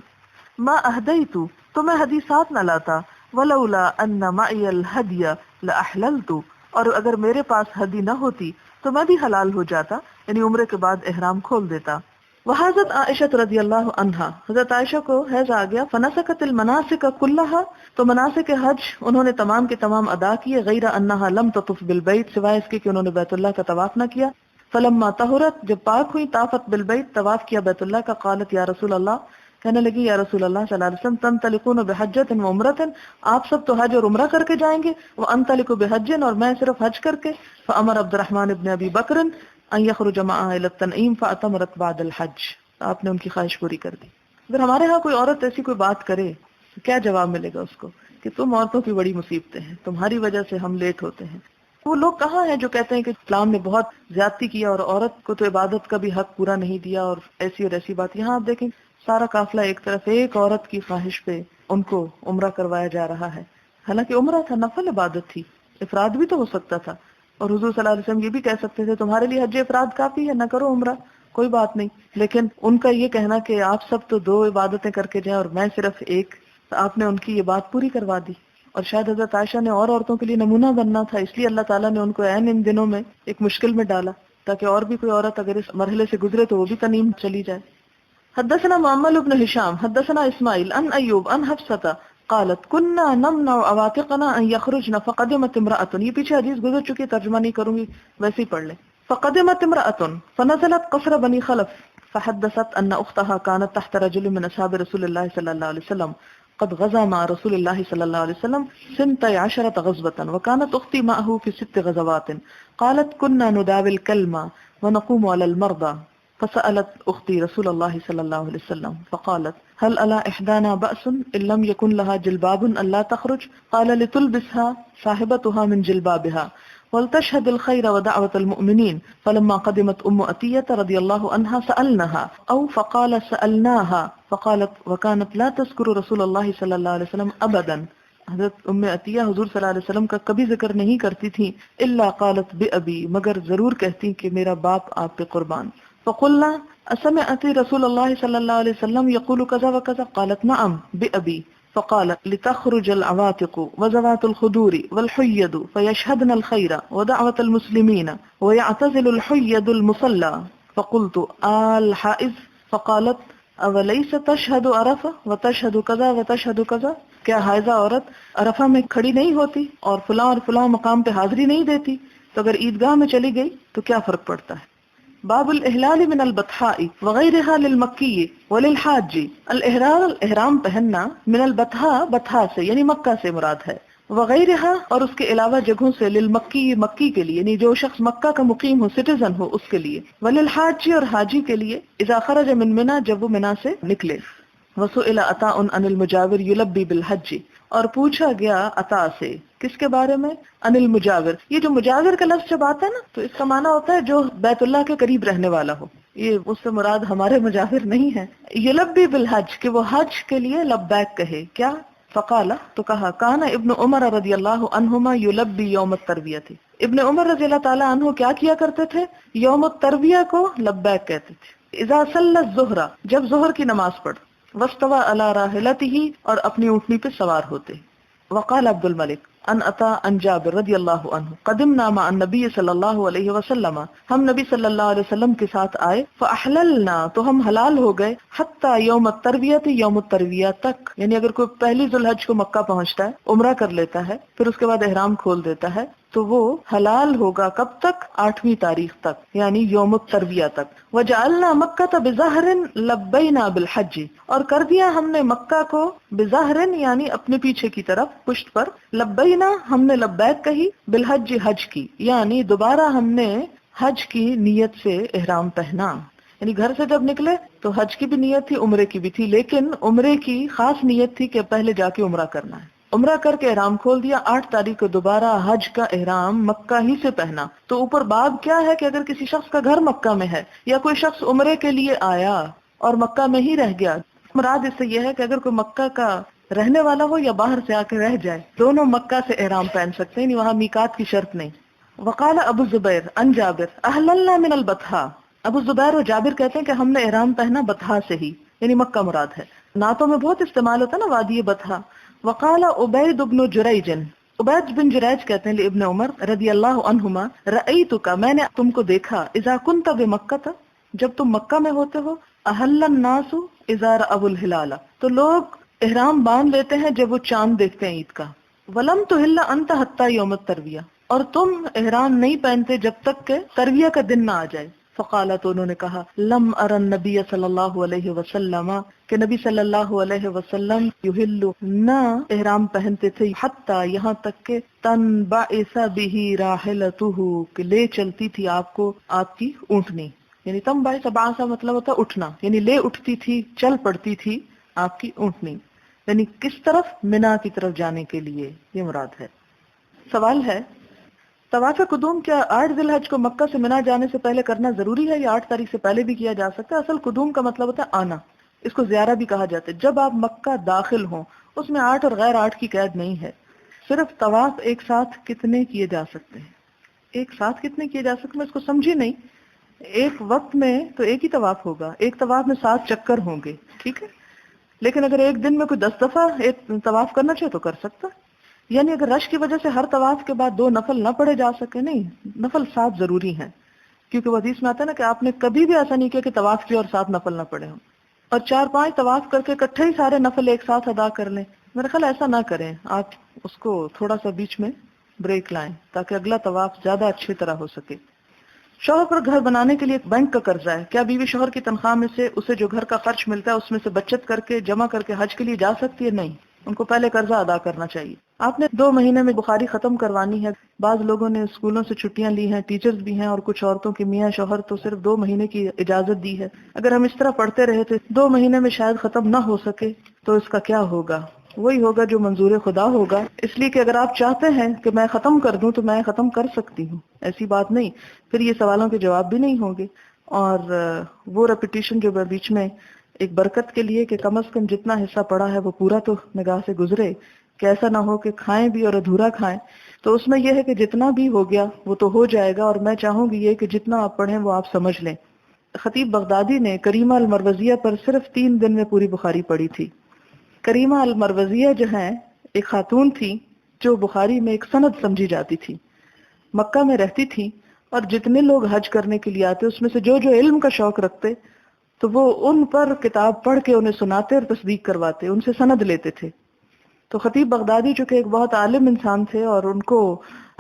ما اہدیت، تو میں ہدی ساتھ نہ لاتا، ولولا ان معی الہدی لاحللت، اور اگر میرے پاس ہدی نہ ہوتی تو میں بھی حلال ہو جاتا، یعنی عمرے کے بعد احرام کھول دیتا. وحضرت عائشہ رضی اللہ عنہا، حضرت عائشہ کو حیض آ گیا. فنسکت المناسک کلھا، تو مناسک حج انہوں نے تمام کے تمام ادا کیے، غیر انہا لم تطف بالبیت، سوائے اس کے کہ انہوں نے بیت اللہ کا طواف نہ کیا. فلما طہرت، جب پاک ہوئی، طافت بالبیت، طواف کیا بیت اللہ کا. قالت یا رسول اللہ، کہنے لگی یا رسول اللہ صلی اللہ علیہ وسلم، تنطلقون بحجۃ وعمرۃ، آپ سب تو حج اور عمرہ کر کے جائیں گے، وانطلق بحج، اور میں صرف حج کر کے. فامر عبد الرحمن بن ابی بکر ان یخرج معها الى التنعیم فاعتمرت بعد الحج، آپ نے ان کی خواہش پوری کر دی. اگر ہمارے ہاں کوئی عورت ایسی کوئی بات کرے تو کیا جواب ملے گا اس کو کہ تم عورتوں کی بڑی مصیبتیں ہیں، تمہاری وجہ سے ہم لیٹ ہوتے ہیں. وہ لوگ کہاں ہیں جو کہتے ہیں کہ اسلام نے بہت زیادتی کیا اور عورت کو تو عبادت کا بھی حق پورا نہیں دیا اور ایسی بات. یہاں آپ دیکھیں سارا قافلہ ایک طرف ایک عورت کی خواہش پہ ان کو عمرہ کروایا جا رہا ہے، حالانکہ عمرہ تھا، نفل عبادت تھی، افراد بھی تو ہو سکتا تھا. اور حضور صلی اللہ علیہ وسلم یہ بھی کہہ سکتے تھے تمہارے لیے حج افراد کافی ہے، نہ کرو عمرہ، کوئی بات نہیں. لیکن ان کا یہ کہنا کہ آپ سب تو 2 عبادتیں کر کے جائیں اور میں صرف ایک، تو آپ نے ان کی یہ بات پوری کروا دی. اور شاید حضرت عائشہ نے اور عورتوں کے لیے نمونہ بننا تھا، اس لیے اللہ تعالیٰ نے ان کو عین ان دنوں میں ایک مشکل میں ڈالا تاکہ اور بھی کوئی عورت اگر اس مرحلے سے گزرے تو وہ بھی تنیم چلی جائے. حدثنا معمر بن ہشام حدثنا اسماعیل عن ایوب عن حفصة قالت كنا نمنع عواتقنا ان يخرجن فقدمت امرأة، یہ پیچھے حدیث گزر چکی، ترجمہ نہیں کروں گی، ویسے ہی پڑھ لیں. فقدمت امرأة فنزلت قصر بني خلف فحدثت ان اختها كانت تحت رجل من اصحاب رسول الله صلى الله عليه وسلم قد غزا مع رسول الله صلى الله عليه وسلم 12 غزوة وكانت اختي معه في 6 غزوات. قالت كنا نداوي الكلمة ونقوم على المرضى، فسألت اختي رسول الله صلى الله عليه وسلم فقالت هل على احدانا بأس ان لم يكن لها جلباب الا تخرج؟ قال لتلبسها صاحبتها من جلبابها ولتشهد الخير ودعوة المؤمنين. فلما قدمت عطية رضي الله عنها سألناها او فقال سألناها فقالت وكانت لا تذكر رسول الله صلى الله عليه وسلم ابدا، حضرت عطیہ حضور صلی اللہ علیہ وسلم کا کبھی ذکر نہیں کرتی تھی، الا قالت بأبی، مگر ضرور کہتی کہ میرا باپ آپ پہ قربان. فقلنا اسمعت رسول الله صلى الله عليه وسلم يقول كذا وكذا؟ قالت نعم بأبي. فقال لتخرج العواتق وذوات الخدور والحيض فيشهدن الخير ودعوة المسلمين ويعتزل الحيض المصلى. فقلت الحائز؟ فقالت اوليس تشهد عرفة وتشهد كذا وتشهد كذا؟ کیا حائضہ عورت عرفہ میں کھڑی نہیں ہوتی اور فلاں مقام پہ حاضری نہیں دیتی؟ تو اگر عیدگاہ میں چلی گئی تو کیا فرق پڑتا ہے؟ باب الاحلال من البطحاء وغیرها للمکی وللحاج. الاحرار، احرام پہننا، من البطحاء، بطحاء سے یعنی مکہ سے مراد ہے، وغیرها اور اس کے علاوہ جگہوں سے، للمکی، مکی کے لیے یعنی جو شخص مکہ کا مقیم ہو، سٹیزن ہو، اس کے لیے، وللحاج اور حاجی کے لیے، اذا خرج من منى، جب وہ منی سے نکلے. وسئل عطاء عن المجاور يلبي بالحج، اور پوچھا گیا عطا سے کس کے بارے میں؟ ان المجاور. یہ جو مجاور کا لفظ جب آتا ہے نا تو اس کا معنی ہوتا ہے جو بیت اللہ کے قریب رہنے والا ہو، یہ اس سے مراد ہمارے مجاور نہیں ہے. یلبی بالحج، کہ وہ حج کے لیے لبیک کہے. کیا؟ فقال، تو کہا، کان ابن عمر رضی اللہ عنہما یلبی یوم الترویہ، ابن عمر رضی اللہ تعالی عنہ کیا کیا کرتے تھے؟ یوم الترویہ کو لبیک کہتے تھے. اذا صلی الظہر، جب ظہر کی نماز پڑھ. وستوى علی راحلتہ، اور اپنی اونٹنی پہ سوار ہوتے. وقال عبد الملک ان عطا ان جابر رضی اللہ عنہ قدمنا مع النبی صلی اللہ علیہ وسلم، ہم نبی صلی اللہ علیہ وسلم کے ساتھ آئے. فاحللنا، تو ہم حلال ہو گئے. حتی یوم الترویہ، یوم الترویہ تک، یعنی اگر کوئی پہلی ذی الحج کو مکہ پہنچتا ہے، عمرہ کر لیتا ہے، پھر اس کے بعد احرام کھول دیتا ہے، تو وہ حلال ہوگا کب تک؟ 8ویں تاریخ تک، یعنی یوم الترویہ تک. وجعلنا مکہ بظہر لبینا بالحج، اور کر دیا ہم نے مکہ کو بظہر، یعنی اپنے پیچھے کی طرف، پشت پر. لبینا، ہم نے لبیک کہی، بالحج، حج کی، یعنی دوبارہ ہم نے حج کی نیت سے احرام پہنا. یعنی گھر سے جب نکلے تو حج کی بھی نیت تھی، عمرے کی بھی تھی، لیکن عمرے کی خاص نیت تھی کہ پہلے جا کے عمرہ کرنا ہے. عمرہ کر کے احرام کھول دیا. 8 تاریخ کو دوبارہ حج کا احرام مکہ ہی سے پہنا. تو اوپر باب کیا ہے کہ اگر کسی شخص کا گھر مکہ میں ہے، یا کوئی شخص عمرے کے لیے آیا اور مکہ میں ہی رہ گیا، مراد اس سے یہ ہے کہ اگر کوئی مکہ کا رہنے والا ہو یا باہر سے آ کے رہ جائے، دونوں مکہ سے احرام پہن سکتے ہیں، وہاں میقات کی شرط نہیں. وقال ابو زبیر ان جابر احللنا من البطحاء، ابو زبیر اور جابر کہتے ہیں کہ ہم نے احرام پہنا بطحا سے ہی، یعنی مکہ مراد ہے. نعتوں میں بہت استعمال ہوتا ہے نا وادی بطحا. وقال عبید بن جریج، عبید بن جریج کہتے ہیں لابن عمر رضی اللہ عنہما، رأیتک، میں نے تم کو دیکھا، اذا کنت بمکہ، جب تم مکہ میں ہوتے ہو، احل الناس اذا رأوا الہلال، تو لوگ احرام باندھ لیتے ہیں جب وہ چاند دیکھتے ہیں عید کا. ولم تحل انت حتی یوم الترویہ، اور تم احرام نہیں پہنتے جب تک کہ ترویہ کا دن نہ آ جائے. فقالا، تو انہوں نے کہا، لم ارى النبی صلی اللہ علیہ وسلم، کہ نبی صلی اللہ علیہ وسلم یحل، نہ احرام پہنتے تھے، حتی، یہاں تک کہ تنبعث به راحلته، کہ لے چلتی تھی آپ کو آپ کی اونٹنی. یعنی تنبعث، بعث مطلب ہوتا اٹھنا، یعنی لے اٹھتی تھی، چل پڑتی تھی آپ کی اونٹنی. یعنی کس طرف؟ منا کی طرف جانے کے لیے، یہ مراد ہے. سوال ہے، طواف قدوم کیا 8 ذی الحج کو مکہ سے منا جانے سے پہلے کرنا ضروری ہے یا 8 تاریخ سے پہلے بھی کیا جا سکتا ہے؟ اصل قدوم کا مطلب ہوتا ہے آنا، اس کو زیارہ بھی کہا جاتا ہے. جب آپ مکہ داخل ہوں، اس میں 8 اور غیر 8 کی قید نہیں ہے. صرف طواف ایک ساتھ کتنے کیے جا سکتے ہیں؟ ایک ساتھ کتنے کیے جا سکتے ہیں، میں اس کو سمجھی نہیں. ایک وقت میں تو ایک ہی طواف ہوگا، ایک طواف میں 7 چکر ہوں گے، ٹھیک ہے. لیکن اگر ایک دن میں کوئی 10 دفعہ ایک طواف کرنا چاہے تو کر سکتا. یعنی اگر رش کی وجہ سے ہر طواف کے بعد 2 نفل نہ پڑھے جا سکے، نہیں، نفل 7 ضروری ہیں. کیونکہ وہ حدیث میں آتا ہے نا کہ آپ نے کبھی بھی ایسا نہیں کیا کہ طواف کیا اور 7 نفل نہ پڑھے ہوں، اور 4-5 طواف کر کے اکٹھے ہی سارے نفل ایک ساتھ ادا کر لیں. میرا خیال ایسا نہ کریں، آپ اس کو تھوڑا سا بیچ میں بریک لائیں تاکہ اگلا طواف زیادہ اچھی طرح ہو سکے. شوہر پر گھر بنانے کے لیے بینک کا قرضہ ہے، کیا بیوی شوہر کی تنخواہ میں سے اسے جو گھر کا خرچ ملتا ہے اس میں سے بچت کر کے جمع کر کے حج کے لیے جا سکتی ہے؟ نہیں، ان کو پہلے قرضہ ادا کرنا چاہیے. آپ نے 2 مہینے میں بخاری ختم کروانی ہے. بعض لوگوں نے اسکولوں سے چھٹیاں لی ہیں، ٹیچرز بھی ہیں، اور کچھ عورتوں کی میاں شوہر تو صرف 2 مہینے کی اجازت دی ہے. اگر ہم اس طرح پڑھتے رہے تو 2 مہینے میں شاید ختم نہ ہو سکے، تو اس کا کیا ہوگا؟ وہی ہوگا جو منظور خدا ہوگا. اس لیے کہ اگر آپ چاہتے ہیں کہ میں ختم کر دوں تو میں ختم کر سکتی ہوں، ایسی بات نہیں. پھر یہ سوالوں کے جواب بھی نہیں ہوں گے، اور وہ ریپیٹیشن جو بیچ میں ایک برکت کے لیے کہ کم از کم جتنا حصہ پڑا ہے وہ پورا تو نگاہ سے گزرے، کہ ایسا نہ ہو کہ کھائیں بھی اور ادھورا کھائیں. تو اس میں یہ ہے کہ جتنا بھی ہو گیا وہ تو ہو جائے گا، اور میں چاہوں گی یہ کہ جتنا آپ پڑھیں وہ آپ سمجھ لیں. خطیب بغدادی نے کریمہ المروزیہ پر صرف 3 دن میں پوری بخاری پڑھی تھی. کریمہ المروزیہ جو ہیں ایک خاتون تھی جو بخاری میں ایک سند سمجھی جاتی تھی. مکہ میں رہتی تھی، اور جتنے لوگ حج کرنے کے لیے آتے اس میں سے جو علم کا شوق رکھتے تو وہ ان پر کتاب پڑھ کے انہیں سناتے اور تصدیق کرواتے، ان سے سند لیتے تھے. تو خطیب بغدادی جو کہ ایک بہت عالم انسان تھے، اور ان کو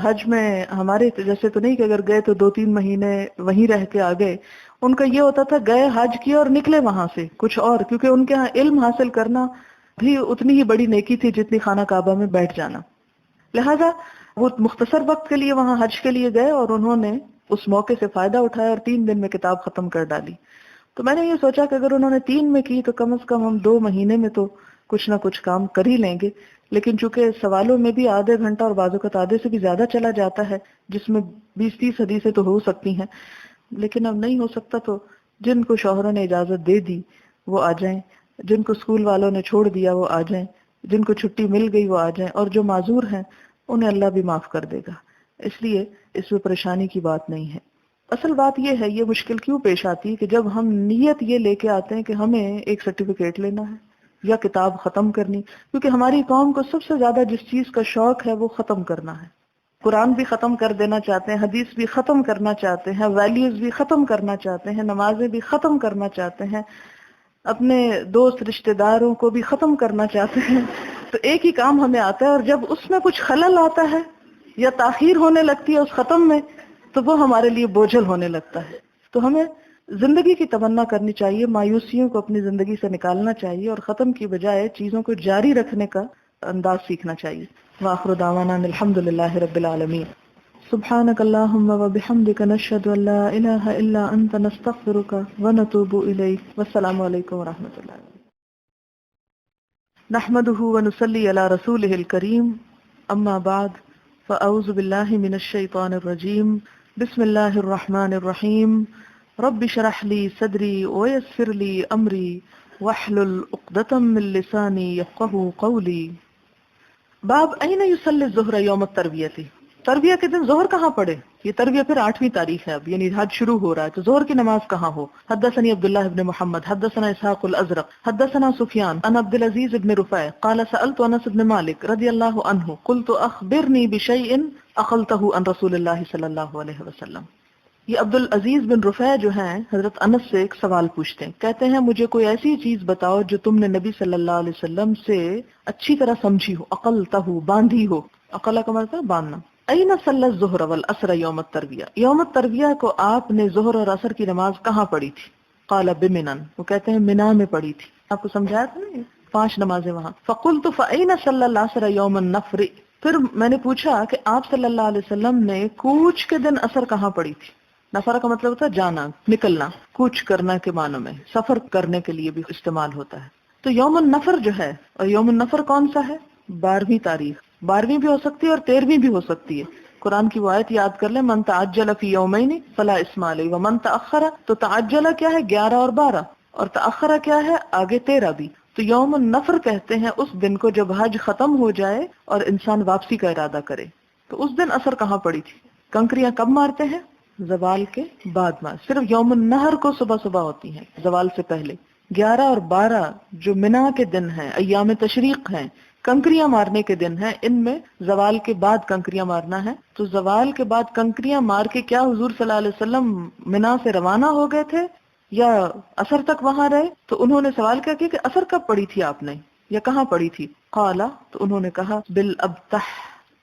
حج میں ہمارے جیسے تو نہیں کہ اگر گئے تو 2-3 مہینے وہیں رہ کے آ گئے. ان کا یہ ہوتا تھا گئے حج کیا اور نکلے وہاں سے کچھ اور، کیونکہ ان کے ہاں علم حاصل کرنا بھی اتنی ہی بڑی نیکی تھی جتنی خانہ کعبہ میں بیٹھ جانا. لہذا وہ مختصر وقت کے لیے وہاں حج کے لیے گئے، اور انہوں نے اس موقع سے فائدہ اٹھایا اور 3 دن میں کتاب ختم کر ڈالی. تو میں نے یہ سوچا کہ اگر انہوں نے 3 میں کی تو کم از کم ہم 2 مہینے میں تو کچھ نہ کچھ کام کر ہی لیں گے. لیکن چونکہ سوالوں میں بھی آدھے گھنٹہ اور بعض اوقات آدھے سے بھی زیادہ چلا جاتا ہے، جس میں 20-30 حدیثیں تو ہو سکتی ہیں، لیکن اب نہیں ہو سکتا تو جن کو شوہروں نے اجازت دے دی وہ آ جائیں، جن کو اسکول والوں نے چھوڑ دیا وہ آ جائیں، جن کو چھٹی مل گئی وہ آ جائیں، اور جو معذور ہیں انہیں اللہ بھی معاف کر دے گا. اس لیے اس میں پریشانی کی بات نہیں ہے. اصل بات یہ ہے، یہ مشکل کیوں پیش آتی ہے کہ جب ہم نیت یہ لے کے آتے ہیں کہ ہمیں ایک سرٹیفکیٹ لینا ہے یا کتاب ختم کرنی، کیونکہ ہماری قوم کو سب سے زیادہ جس چیز کا شوق ہے وہ ختم کرنا ہے. قرآن بھی ختم کر دینا چاہتے ہیں، حدیث بھی ختم کرنا چاہتے ہیں، ویلیوز بھی ختم کرنا چاہتے ہیں، نمازیں بھی ختم کرنا چاہتے ہیں، اپنے دوست رشتہ داروں کو بھی ختم کرنا چاہتے ہیں. تو ایک ہی کام ہمیں آتا ہے، اور جب اس میں کچھ خلل آتا ہے یا تاخیر ہونے لگتی ہے اس ختم میں، تو وہ ہمارے لیے بوجھل ہونے لگتا ہے. تو ہمیں زندگی کی تمنا کرنی چاہیے، مایوسیوں کو اپنی زندگی سے نکالنا چاہیے، اور ختم کی بجائے چیزوں کو جاری رکھنے کا انداز سیکھنا چاہیے. وآخر دعوانا ان الحمد للہ رب العالمین. سبحانك اللهم وبحمدك نشهد ان لا اله الا انت نستغفرك ونتوب اليك. والسلام علیکم ورحمۃ اللہ. نحمده ونصلي على رسوله الكريم. اما بعد فاعوذ بالله من الشیطان الرجیم. بسم اللہ الرحمن الرحیم. رب اشرح لي صدری ويسر لي امری واحلل عقدۃ من لسانی یفقهوا قولی. باب این یصلی الظہر یوم الترویۃ. ترویہ کے دن ظہر کہاں پڑھے؟ یہ ترویہ پھر 8ویں تاریخ ہے اب، یعنی حج شروع ہو رہا ہے، تو ظہر کی نماز کہاں ہو؟ حدثني عبد الله بن محمد حدثنا اسحاق الازرق حدثنا سفیان عن عبد العزيز بن رفاع قال سألت انس بن مالك رضی اللہ عنہ قلت اخبرني بشيء اخلته عن رسول اللہ صلی اللہ علیہ وسلم. یہ عبد العزیز بن رفیع جو ہیں حضرت انس سے ایک سوال پوچھتے ہیں، کہتے ہیں مجھے کوئی ایسی چیز بتاؤ جو تم نے نبی صلی اللہ علیہ وسلم سے اچھی طرح سمجھی ہو، عقلتہ باندھی ہو. عقلہ کا مطلب باندھنا. این صلی الظہر والعصر یوم الترویہ. یوم الترویہ کو آپ نے ظہر اور عصر کی نماز کہاں پڑھی تھی؟ قال بمنن. وہ کہتے ہیں منا میں پڑھی تھی. آپ کو سمجھایا تھا نا 5 نمازیں وہاں. فقلت فأین صلی العصر یوم النفر. پھر میں نے پوچھا کہ آپ صلی اللہ علیہ وسلم نے کوچ کے دن عصر کہاں پڑھی تھی؟ نفر کا مطلب ہوتا ہے جانا، نکلنا، کوچ کرنا کے معنوں میں، سفر کرنے کے لیے بھی استعمال ہوتا ہے. تو یوم النفر جو ہے، اور یوم النفر کون سا ہے؟ 12ویں تاریخ. 12ویں بھی ہو سکتی ہے اور 13ویں بھی ہو سکتی ہے. قرآن کی وہ آیت یاد کر لیں، من تعجل فی یومین فلا اثم علیہ ومن تأخر. تو تعجل کیا ہے؟ 11 اور 12، اور تأخر کیا ہے؟ آگے 13 بھی. تو یوم النفر کہتے ہیں اس دن کو جب حج ختم ہو جائے اور انسان واپسی کا ارادہ کرے. تو اس دن عصر کہاں پڑی تھی؟ کنکریاں کب مارتے ہیں؟ زوال کے بعد مار. صرف یوم النہر کو صبح صبح ہوتی ہیں، زوال سے پہلے. 11 اور 12 جو منا کے دن ہیں، ایام تشریق ہیں، کنکریاں مارنے کے دن ہیں، ان میں زوال کے بعد کنکریاں مارنا ہے. تو زوال کے بعد کنکریاں مار کے کیا حضور صلی اللہ علیہ وسلم منا سے روانہ ہو گئے تھے یا عصر تک وہاں رہے؟ تو انہوں نے سوال کیا کہ عصر کب پڑھی تھی آپ نے یا کہاں پڑھی تھی؟ قالا. تو انہوں نے کہا بالابتح،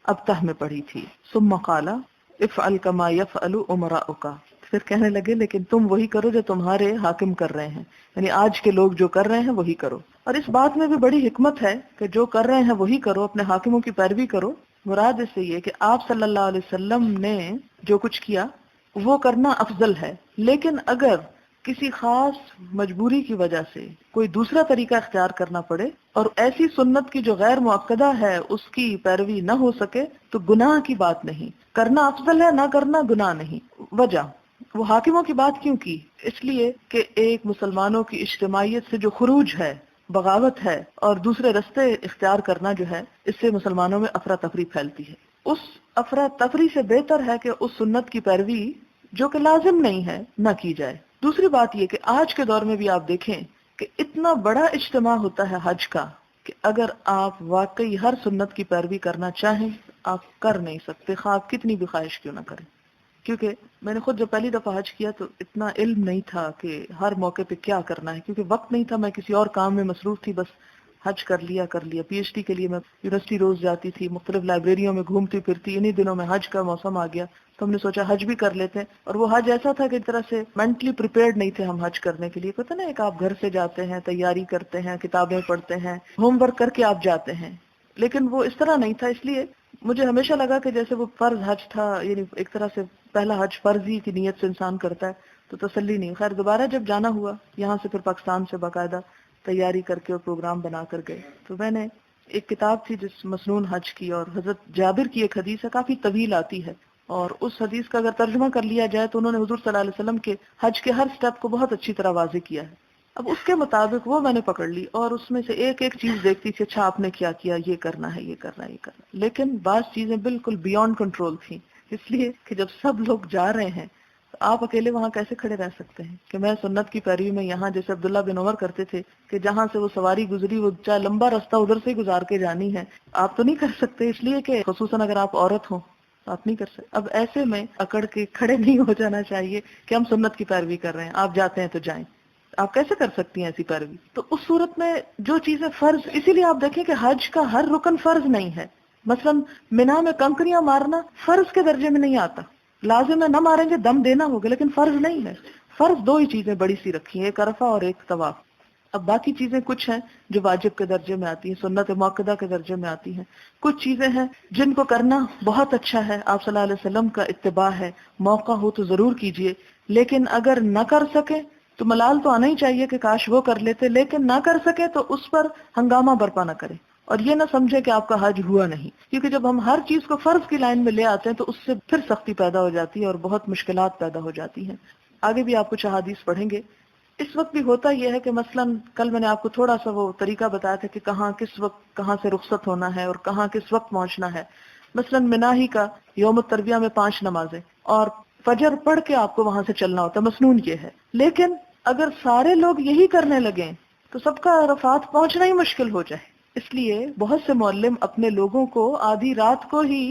ابتح میں پڑھی تھی. ثم قالا افعل کما یفعل امراؤک. پھر کہنے لگے لیکن تم وہی کرو جو تمہارے حاکم کر رہے ہیں، یعنی آج کے لوگ جو کر رہے ہیں وہی کرو. اور اس بات میں بھی بڑی حکمت ہے کہ جو کر رہے ہیں وہی کرو، اپنے حاکموں کی پیروی کرو. مراد اس سے یہ کہ آپ صلی اللہ علیہ وسلم نے جو کچھ کیا وہ کرنا افضل ہے، لیکن اگر کسی خاص مجبوری کی وجہ سے کوئی دوسرا طریقہ اختیار کرنا پڑے اور ایسی سنت کی جو غیر مؤکدہ ہے اس کی پیروی نہ ہو سکے تو گناہ کی بات نہیں. کرنا افضل ہے، نہ کرنا گناہ نہیں. وجہ وہ حاکموں کی بات کیوں کی؟ اس لیے کہ ایک مسلمانوں کی اجتماعیت سے جو خروج ہے، بغاوت ہے، اور دوسرے رستے اختیار کرنا جو ہے، اس سے مسلمانوں میں افراتفری پھیلتی ہے. اس افراتفری سے بہتر ہے کہ اس سنت کی پیروی جو کہ لازم نہیں ہے نہ کی جائے. دوسری بات یہ کہ آج کے دور میں بھی آپ دیکھیں کہ اتنا بڑا اجتماع ہوتا ہے حج کا کہ اگر آپ واقعی ہر سنت کی پیروی کرنا چاہیں آپ کر نہیں سکتے، خواہ آپ کتنی بھی خواہش کیوں نہ کریں. کیونکہ میں نے خود جب پہلی دفعہ حج کیا تو اتنا علم نہیں تھا کہ ہر موقع پہ کیا کرنا ہے، کیونکہ وقت نہیں تھا، میں کسی اور کام میں مصروف تھی. بس حج کر لیا. پی ایچ ڈی کے لیے میں یونیورسٹی روز جاتی تھی، مختلف لائبریریوں میں گھومتی پھرتی. انہی دنوں میں حج کا موسم آ گیا تو ہم نے سوچا حج بھی کر لیتے ہیں. اور وہ حج ایسا تھا کہ ایک طرح سے مینٹلی پریپیئرڈ نہیں تھے ہم حج کرنے کے لیے. پتہ نا ایک آپ گھر سے جاتے ہیں، تیاری کرتے ہیں، کتابیں پڑھتے ہیں، ہوم ورک کر کے آپ جاتے ہیں، لیکن وہ اس طرح نہیں تھا. اس لیے مجھے ہمیشہ لگا کہ جیسے وہ فرض حج تھا، یعنی ایک طرح سے پہلا حج فرضی کی نیت سے انسان کرتا ہے تو تسلی نہیں. خیر دوبارہ جب جانا ہوا یہاں سے پھر پاکستان سے باقاعدہ تیاری کر کے اور پروگرام بنا کر گئے تو میں نے ایک کتاب تھی جس مسنون حج کی، اور حضرت جابر کی ایک حدیث ہے، کافی طویل آتی ہے، اور اس حدیث کا اگر ترجمہ کر لیا جائے تو انہوں نے حضور صلی اللہ علیہ وسلم کے حج کے ہر سٹیپ کو بہت اچھی طرح واضح کیا ہے. اب اس کے مطابق وہ میں نے پکڑ لی اور اس میں سے ایک ایک چیز دیکھتی تھی، اچھا آپ نے کیا کیا، یہ کرنا ہے، یہ کرنا ہے، یہ کرنا ہے. لیکن بعض چیزیں بالکل بیونڈ کنٹرول تھیں، اس لیے کہ جب سب لوگ جا رہے ہیں تو آپ اکیلے وہاں کیسے کھڑے رہ سکتے ہیں کہ میں سنت کی پیروی میں یہاں، جیسے عبداللہ بن عمر کرتے تھے کہ جہاں سے وہ سواری گزری وہ چاہے لمبا راستہ ادھر سے ہی گزار کے جانی ہے، آپ تو نہیں کر سکتے، اس لیے کہ خصوصاً اگر آپ عورت ہوں تو آپ نہیں کر سکتے۔ اب ایسے میں اکڑ کے کھڑے نہیں ہو جانا چاہیے کہ ہم سنت کی پیروی کر رہے ہیں، آپ جاتے ہیں تو جائیں، آپ کیسے کر سکتی ہیں ایسی پیروی؟ تو اس صورت میں جو چیزیں فرض، اسی لیے آپ دیکھیں کہ حج کا ہر رکن فرض نہیں ہے۔ مثلا مینا میں کنکریاں مارنا فرض کے درجے میں نہیں آتا، لازم ہے نہ ماریں گے دم دینا ہوگا، لیکن فرض نہیں ہے۔ فرض دو ہی چیزیں بڑی سی رکھی ہیں، ایک عرفہ اور ایک طواف۔ اب باقی چیزیں کچھ ہیں جو واجب کے درجے میں آتی ہیں، سنت مؤکدہ کے درجے میں آتی ہیں، کچھ چیزیں ہیں جن کو کرنا بہت اچھا ہے، آپ صلی اللہ علیہ وسلم کا اتباع ہے، موقع ہو تو ضرور کیجئے، لیکن اگر نہ کر سکے تو ملال تو آنا ہی چاہیے کہ کاش وہ کر لیتے، لیکن نہ کر سکے تو اس پر ہنگامہ برپا نہ کرے، اور یہ نہ سمجھے کہ آپ کا حج ہوا نہیں، کیونکہ جب ہم ہر چیز کو فرض کی لائن میں لے آتے ہیں تو اس سے پھر سختی پیدا ہو جاتی ہے اور بہت مشکلات پیدا ہو جاتی ہیں۔ آگے بھی آپ کچھ احادیث پڑھیں گے۔ اس وقت بھی ہوتا یہ ہے کہ مثلا کل میں نے آپ کو تھوڑا سا وہ طریقہ بتایا تھا کہ کہاں کس وقت کہاں سے رخصت ہونا ہے اور کہاں کس وقت پہنچنا ہے۔ مثلا منا ہی کا یوم الترویہ میں 5 نمازیں اور فجر پڑھ کے آپ کو وہاں سے چلنا ہوتا ہے، مسنون یہ ہے، لیکن اگر سارے لوگ یہی کرنے لگیں تو سب کا عرفات پہنچنا ہی مشکل ہو جائے۔ اس لیے بہت سے معلم اپنے لوگوں کو آدھی رات کو ہی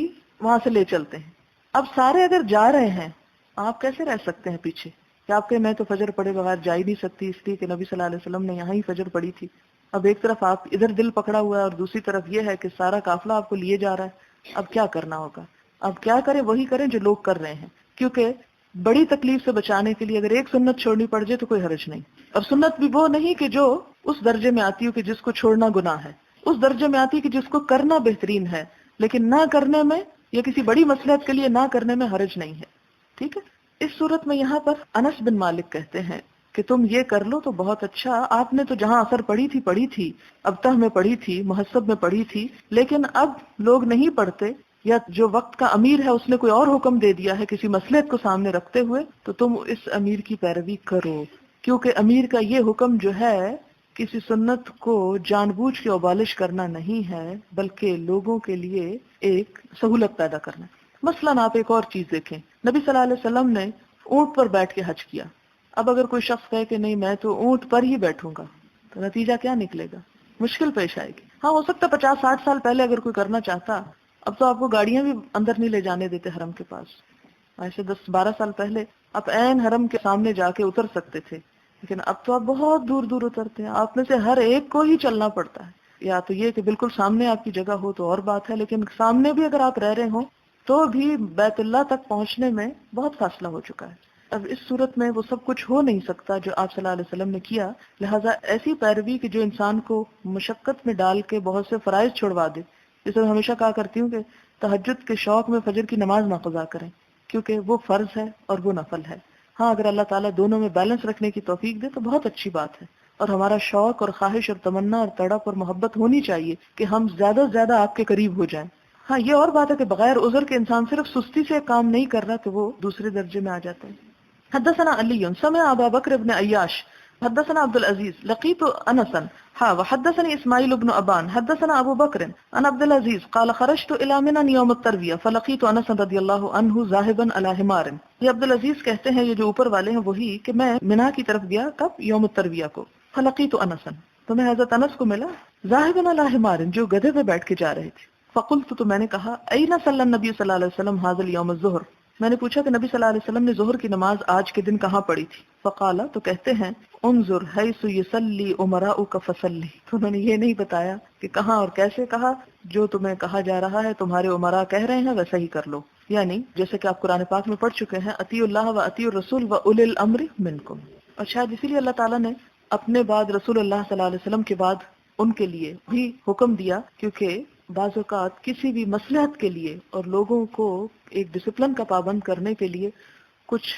وہاں سے لے چلتے ہیں۔ اب سارے اگر جا رہے ہیں، آپ کیسے رہ سکتے ہیں پیچھے کہ آپ کہ میں تو فجر پڑھے بغیر جا ہی نہیں سکتی، اس لیے کہ نبی صلی اللہ علیہ وسلم نے یہاں ہی فجر پڑھی تھی۔ اب ایک طرف آپ ادھر دل پکڑا ہوا ہے اور دوسری طرف یہ ہے کہ سارا قافلہ آپ کو لیے جا رہا ہے، اب کیا کرنا ہوگا؟ اب کیا کریں؟ وہی کریں جو لوگ کر رہے ہیں، کیونکہ بڑی تکلیف سے بچانے کے لیے اگر ایک سنت چھوڑنی پڑ جائے تو کوئی حرج نہیں۔ اور سنت بھی وہ نہیں کہ جو اس درجے میں آتی ہو کہ جس کو چھوڑنا گناہ ہے، اس درجے میں آتی کہ جس کو کرنا بہترین ہے، لیکن نہ کرنے میں یا کسی بڑی مصلحت کے لیے نہ کرنے میں حرج نہیں ہے، ٹھیک ہے۔ اس صورت میں یہاں پر انس بن مالک کہتے ہیں کہ تم یہ کر لو تو بہت اچھا، آپ نے تو جہاں اثر پڑھی تھی، ابتہ میں پڑھی تھی، محسب میں پڑھی تھی، لیکن اب لوگ نہیں پڑھتے، یا جو وقت کا امیر ہے اس نے کوئی اور حکم دے دیا ہے کسی مصلحت کو سامنے رکھتے ہوئے، تو تم اس امیر کی پیروی کرو، کیونکہ امیر کا یہ حکم جو ہے کسی سنت کو جان بوجھ کے ابالش کرنا نہیں ہے، بلکہ لوگوں کے لیے ایک سہولت پیدا کرنا۔ مثلاً آپ ایک اور چیز دیکھیں، نبی صلی اللہ علیہ وسلم نے اونٹ پر بیٹھ کے حج کیا۔ اب اگر کوئی شخص کہے کہ نہیں میں تو اونٹ پر ہی بیٹھوں گا، تو نتیجہ کیا نکلے گا؟ مشکل پیش آئے گی۔ ہاں ہو سکتا ہے 50-60 سال پہلے اگر کوئی کرنا چاہتا، اب تو آپ کو گاڑیاں بھی اندر نہیں لے جانے دیتے حرم کے پاس، ایسے 10-12 سال پہلے آپ عین حرم کے سامنے جا کے اتر سکتے تھے، لیکن اب تو آپ بہت دور دور اترتے ہیں، آپ میں سے ہر ایک کو ہی چلنا پڑتا ہے۔ یا تو یہ کہ بالکل سامنے آپ کی جگہ ہو تو اور بات ہے، لیکن سامنے بھی اگر آپ رہ رہے ہوں تو بھی بیت اللہ تک پہنچنے میں بہت فاصلہ ہو چکا ہے۔ اب اس صورت میں وہ سب کچھ ہو نہیں سکتا جو آپ صلی اللہ علیہ وسلم نے کیا، لہٰذا ایسی پیروی کہ جو انسان کو مشقت میں ڈال کے بہت سے فرائض چھڑوا دے، جسے میں ہمیشہ کہا کرتی ہوں کہ تہجد کے شوق میں فجر کی نماز نہ قضا کریں، کیونکہ وہ فرض ہے اور وہ نفل ہے۔ ہاں اگر اللہ تعالیٰ دونوں میں بیلنس رکھنے کی توفیق دے تو بہت اچھی بات ہے، اور ہمارا شوق اور خواہش اور تمنا اور تڑپ اور محبت ہونی چاہیے کہ ہم زیادہ سے زیادہ آپ کے قریب ہو جائیں۔ ہاں یہ اور بات ہے کہ بغیر عذر کے انسان صرف سستی سے کام نہیں کر رہا تو وہ دوسرے درجے میں آ جاتا ہے۔ حدثنا علی سمع ابا بکر بن عیاش حدثنا عبد العزيز لقيت انسا وحدثني اسماعيل بن ابان حدثنا ابو بكر عن عبد العزيز قال خرجت الى منى يوم التروية فلقيت انس رضي الله عنه ذاهبا على حمار۔ یہ عبد العزیز کہتے ہیں، یہ جو اوپر والے ہیں وہی، کہ میں منی کی طرف گیا کب؟ یوم الترویہ کو۔ فلقیت انسا، تو میں حضرت انس کو ملا، ذاهبا على حمار، جو گدھے پہ بیٹھ کے جا رہے تھے۔ فقلت، تو میں نے کہا، این صلی النبی صلی اللہ علیہ وسلم هذا اليوم الظہر، میں نے پوچھا کہ نبی صلی اللہ علیہ وسلم نے ظہر کی نماز آج کے دن کہاں پڑھی تھی؟ فقال، تو کہتے ہیں، انظر حیث یصلی امراؤک فصلی، تو انہوں نے یہ نہیں بتایا کہ کہاں اور کیسے کہا، جو تمہیں کہا جا رہا ہے تمہارے امراء کہہ رہے ہیں ویسا ہی کر لو، یعنی جیسے کہ آپ قرآن پاک میں پڑھ چکے ہیں، اطیعوا اللہ و اطیعوا الرسول و اولی الامر منکم، اور شاید اسی لیے اللہ تعالیٰ نے اپنے بعد رسول اللہ صلی اللہ علیہ وسلم کے بعد ان کے لیے بھی حکم دیا، کیونکہ بعض اوقات کسی بھی مصلحت کے لیے اور لوگوں کو ایک ڈسپلن کا پابند کرنے کے لیے کچھ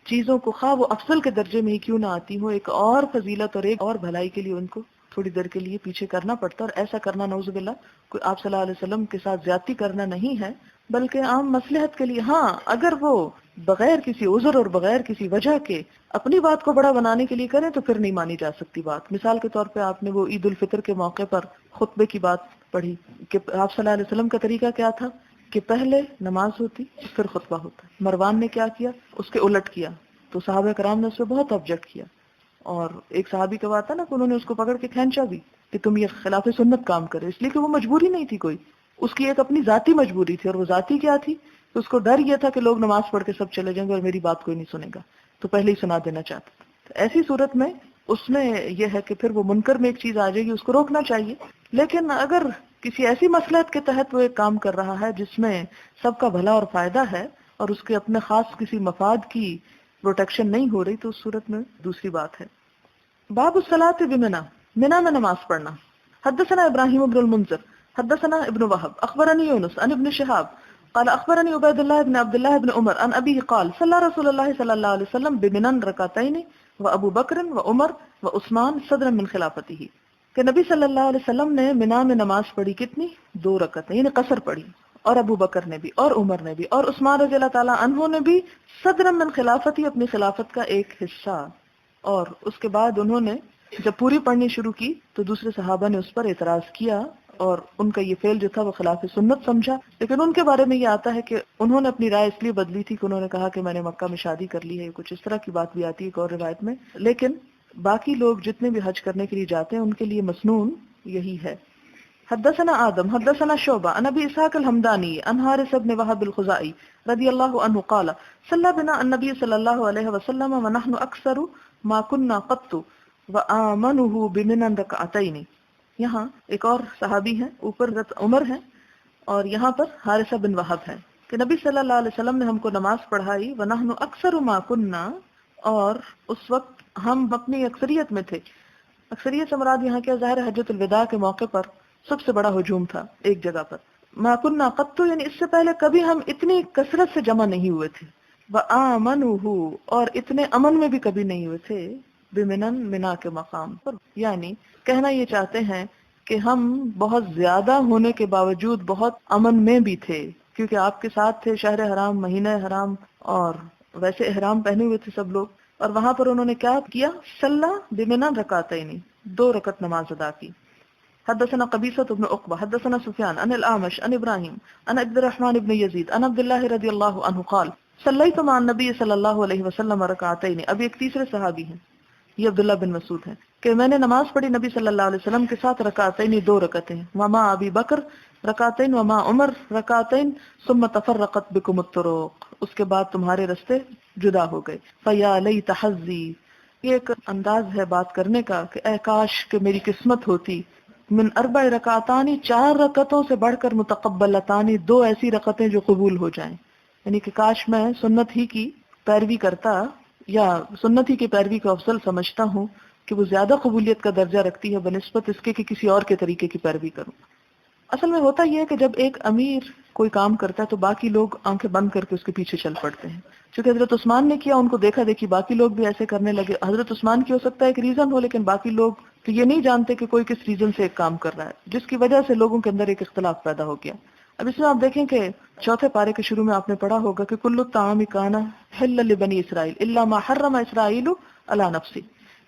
چیزوں کو، خواہ وہ افضل کے درجے میں ہی کیوں نہ آتی ہوں، ایک اور فضیلت اور ایک اور بھلائی کے لیے ان کو تھوڑی دیر کے لیے پیچھے کرنا پڑتا ہے، اور ایسا کرنا نعوذ باللہ کوئی آپ صلی اللہ علیہ وسلم کے ساتھ زیادتی کرنا نہیں ہے، بلکہ عام مصلحت کے لیے۔ ہاں اگر وہ بغیر کسی عذر اور بغیر کسی وجہ کے اپنی بات کو بڑا بنانے کے لیے کریں تو پھر نہیں مانی جا سکتی بات۔ مثال کے طور پہ آپ نے وہ عید الفطر کے موقع پر خطبے کی بات پڑھی کہ آپ صلی اللہ علیہ وسلم کا طریقہ کیا تھا کہ پہلے نماز ہوتی پھر خطبہ ہوتا. مروان نے کیا کیا؟ اس کے الٹ کیا. تو صحابہ کرام نے اس پہ بہت آبجیکٹ کیا، اور ایک صحابی کا بات ہے نا کہ انہوں نے اس کو پکڑ کے کھینچا بھی کہ تم یہ خلاف سنت کام کرے، اس لیے کہ وہ مجبوری نہیں تھی کوئی، اس کی ایک اپنی ذاتی مجبوری تھی. اور وہ ذاتی کیا تھی؟ تو اس کو ڈر یہ تھا کہ لوگ نماز پڑھ کے سب چلے جائیں گے اور میری بات کوئی نہیں سنے گا، تو پہلے ہی سنا دینا چاہتا تھا. تو ایسی صورت میں اس میں یہ ہے کہ پھر وہ منکر میں ایک چیز آ جائے گی، اس کو روکنا چاہیے. لیکن اگر کسی ایسی مصلحت کے تحت وہ ایک کام کر رہا ہے جس میں سب کا بھلا اور فائدہ ہے اور اس کے اپنے خاص کسی مفاد کی پروٹیکشن نہیں ہو رہی، تو اس صورت میں دوسری بات ہے. باب الصلاۃ بمنا، منا میں نماز پڑھنا. حدثنا ابراہیم بن المنذر حدثنا ابن وهب اخبرني يونس عن ابن شهاب قال اخبرني عبيد الله بن عبد الله بن عمر عن ابيه قال صلى رسول الله صلى الله عليه وسلم بمنا ركعتين وابو بکر وعمر وعثمان صدرا من خلافته، کہ نبی صلی اللہ علیہ وسلم نے منا میں نماز پڑھی کتنی؟ 2 رکعتیں، یعنی قصر پڑھی، اور ابو بکر نے بھی اور عمر نے بھی اور عثمان رضی اللہ تعالی عنہ نے بھی صدرا من خلافتی، اپنی خلافت کا ایک حصہ. اور اس کے بعد انہوں نے جب پوری پڑھنی شروع کی تو دوسرے صحابہ نے اس پر اعتراض کیا اور ان کا یہ فعل جو تھا وہ خلاف سنت سمجھا. لیکن ان کے بارے میں یہ آتا ہے کہ انہوں نے اپنی رائے اس لیے بدلی تھی کہ انہوں نے کہا کہ میں نے مکہ میں شادی کر لی ہے، کچھ اس طرح کی بات بھی آتی ہے ایک اور روایت میں. لیکن باقی لوگ جتنے بھی حج کرنے کے لیے جاتے ہیں ان کے لیے مسنون یہی ہے. حدثنا آدم حدثنا شعبہ عن ابی اسحاق الحمدانی عن حارث بن وهب الخزاعی رضی اللہ عنہ قال صلی بنا النبی صلی اللہ علیہ وسلم ونحن اکثر ما كنا قط وآمنه بمن رکعتین. یہاں ایک اور صحابی ہیں، اوپر عمر ہیں اور یہاں پر حارثہ بن وہب ہے کہ نبی صلی اللہ علیہ وسلم نے ہم کو نماز پڑھائی ونحن اکثر ما كنا، اور اس وقت ہم اپنی اکثریت میں تھے. اکثریت سے مراد یہاں کیا؟ ظاہر حجۃ الوداع کے موقع پر سب سے بڑا ہجوم تھا ایک جگہ پر. ما كنا قط، یعنی اس سے پہلے کبھی ہم اتنی کثرت سے جمع نہیں ہوئے تھے. وآمنه، اور اتنے امن میں بھی کبھی نہیں ہوئے تھے. بمنن، منا کے مقام پر، یعنی کہنا یہ چاہتے ہیں کہ ہم بہت زیادہ ہونے کے باوجود بہت امن میں بھی تھے، کیونکہ آپ کے ساتھ تھے شہر حرام، مہینہ حرام، اور ویسے احرام پہنے ہوئے تھے سب لوگ. اور وہاں پر انہوں نے کیا کیا؟ صلی بمنن رکعتین، 2 رکعت نماز ادا کی. حدثنا قبیصة بن عقبہ حدثنا سفیان عن الأعمش عن ابراہیم عن عبد الرحمن بن یزید عن عبد اللہ رضی اللہ عنہ قال صلیت مع النبی صلی اللہ علیہ وسلم رکعتین. اب ایک تیسرے صحابی ہیں، یہ عبداللہ بن مسعود ہیں، کہ میں نے نماز پڑھی نبی صلی اللہ علیہ وسلم کے ساتھ رکعتین، 2 رکعتیں، وما ابی بکر رکعتین وما عمر رکعتین ثم تفرقت بکم الطرق، اس کے بعد تمہارے رستے جدا ہو گئے. فیا لیت حظی، یہ ایک انداز ہے بات کرنے کا کہ اے کاش کہ میری قسمت ہوتی، من 4 رکعتانی، 4 رکعتوں سے بڑھ کر متقبلتانی، 2 ایسی رکعتیں جو قبول ہو جائیں. یعنی کہ کاش میں سنت ہی کی پیروی کرتا، یا سنت ہی کی پیروی کو افضل سمجھتا ہوں کہ وہ زیادہ قبولیت کا درجہ رکھتی ہے بنسبت اس کے کہ کسی اور کے طریقے کی پیروی کروں. اصل میں ہوتا یہ ہے کہ جب ایک امیر کوئی کام کرتا ہے تو باقی لوگ آنکھیں بند کر کے اس کے پیچھے چل پڑتے ہیں. چونکہ حضرت عثمان نے کیا، ان کو دیکھا دیکھی باقی لوگ بھی ایسے کرنے لگے. حضرت عثمان کی ہو سکتا ہے ایک ریزن ہو، لیکن باقی لوگ تو یہ نہیں جانتے کہ کوئی کس ریزن سے ایک کام کر رہا ہے، جس کی وجہ سے لوگوں کے اندر ایک اختلاف پیدا ہو گیا. اب اس میں آپ دیکھیں کہ 4 پارے کے شروع میں آپ نے پڑھا ہوگا کہ کل الطعام کان حل لبنی اسرائیل الا ما حرم اسرائیل علی نفسی،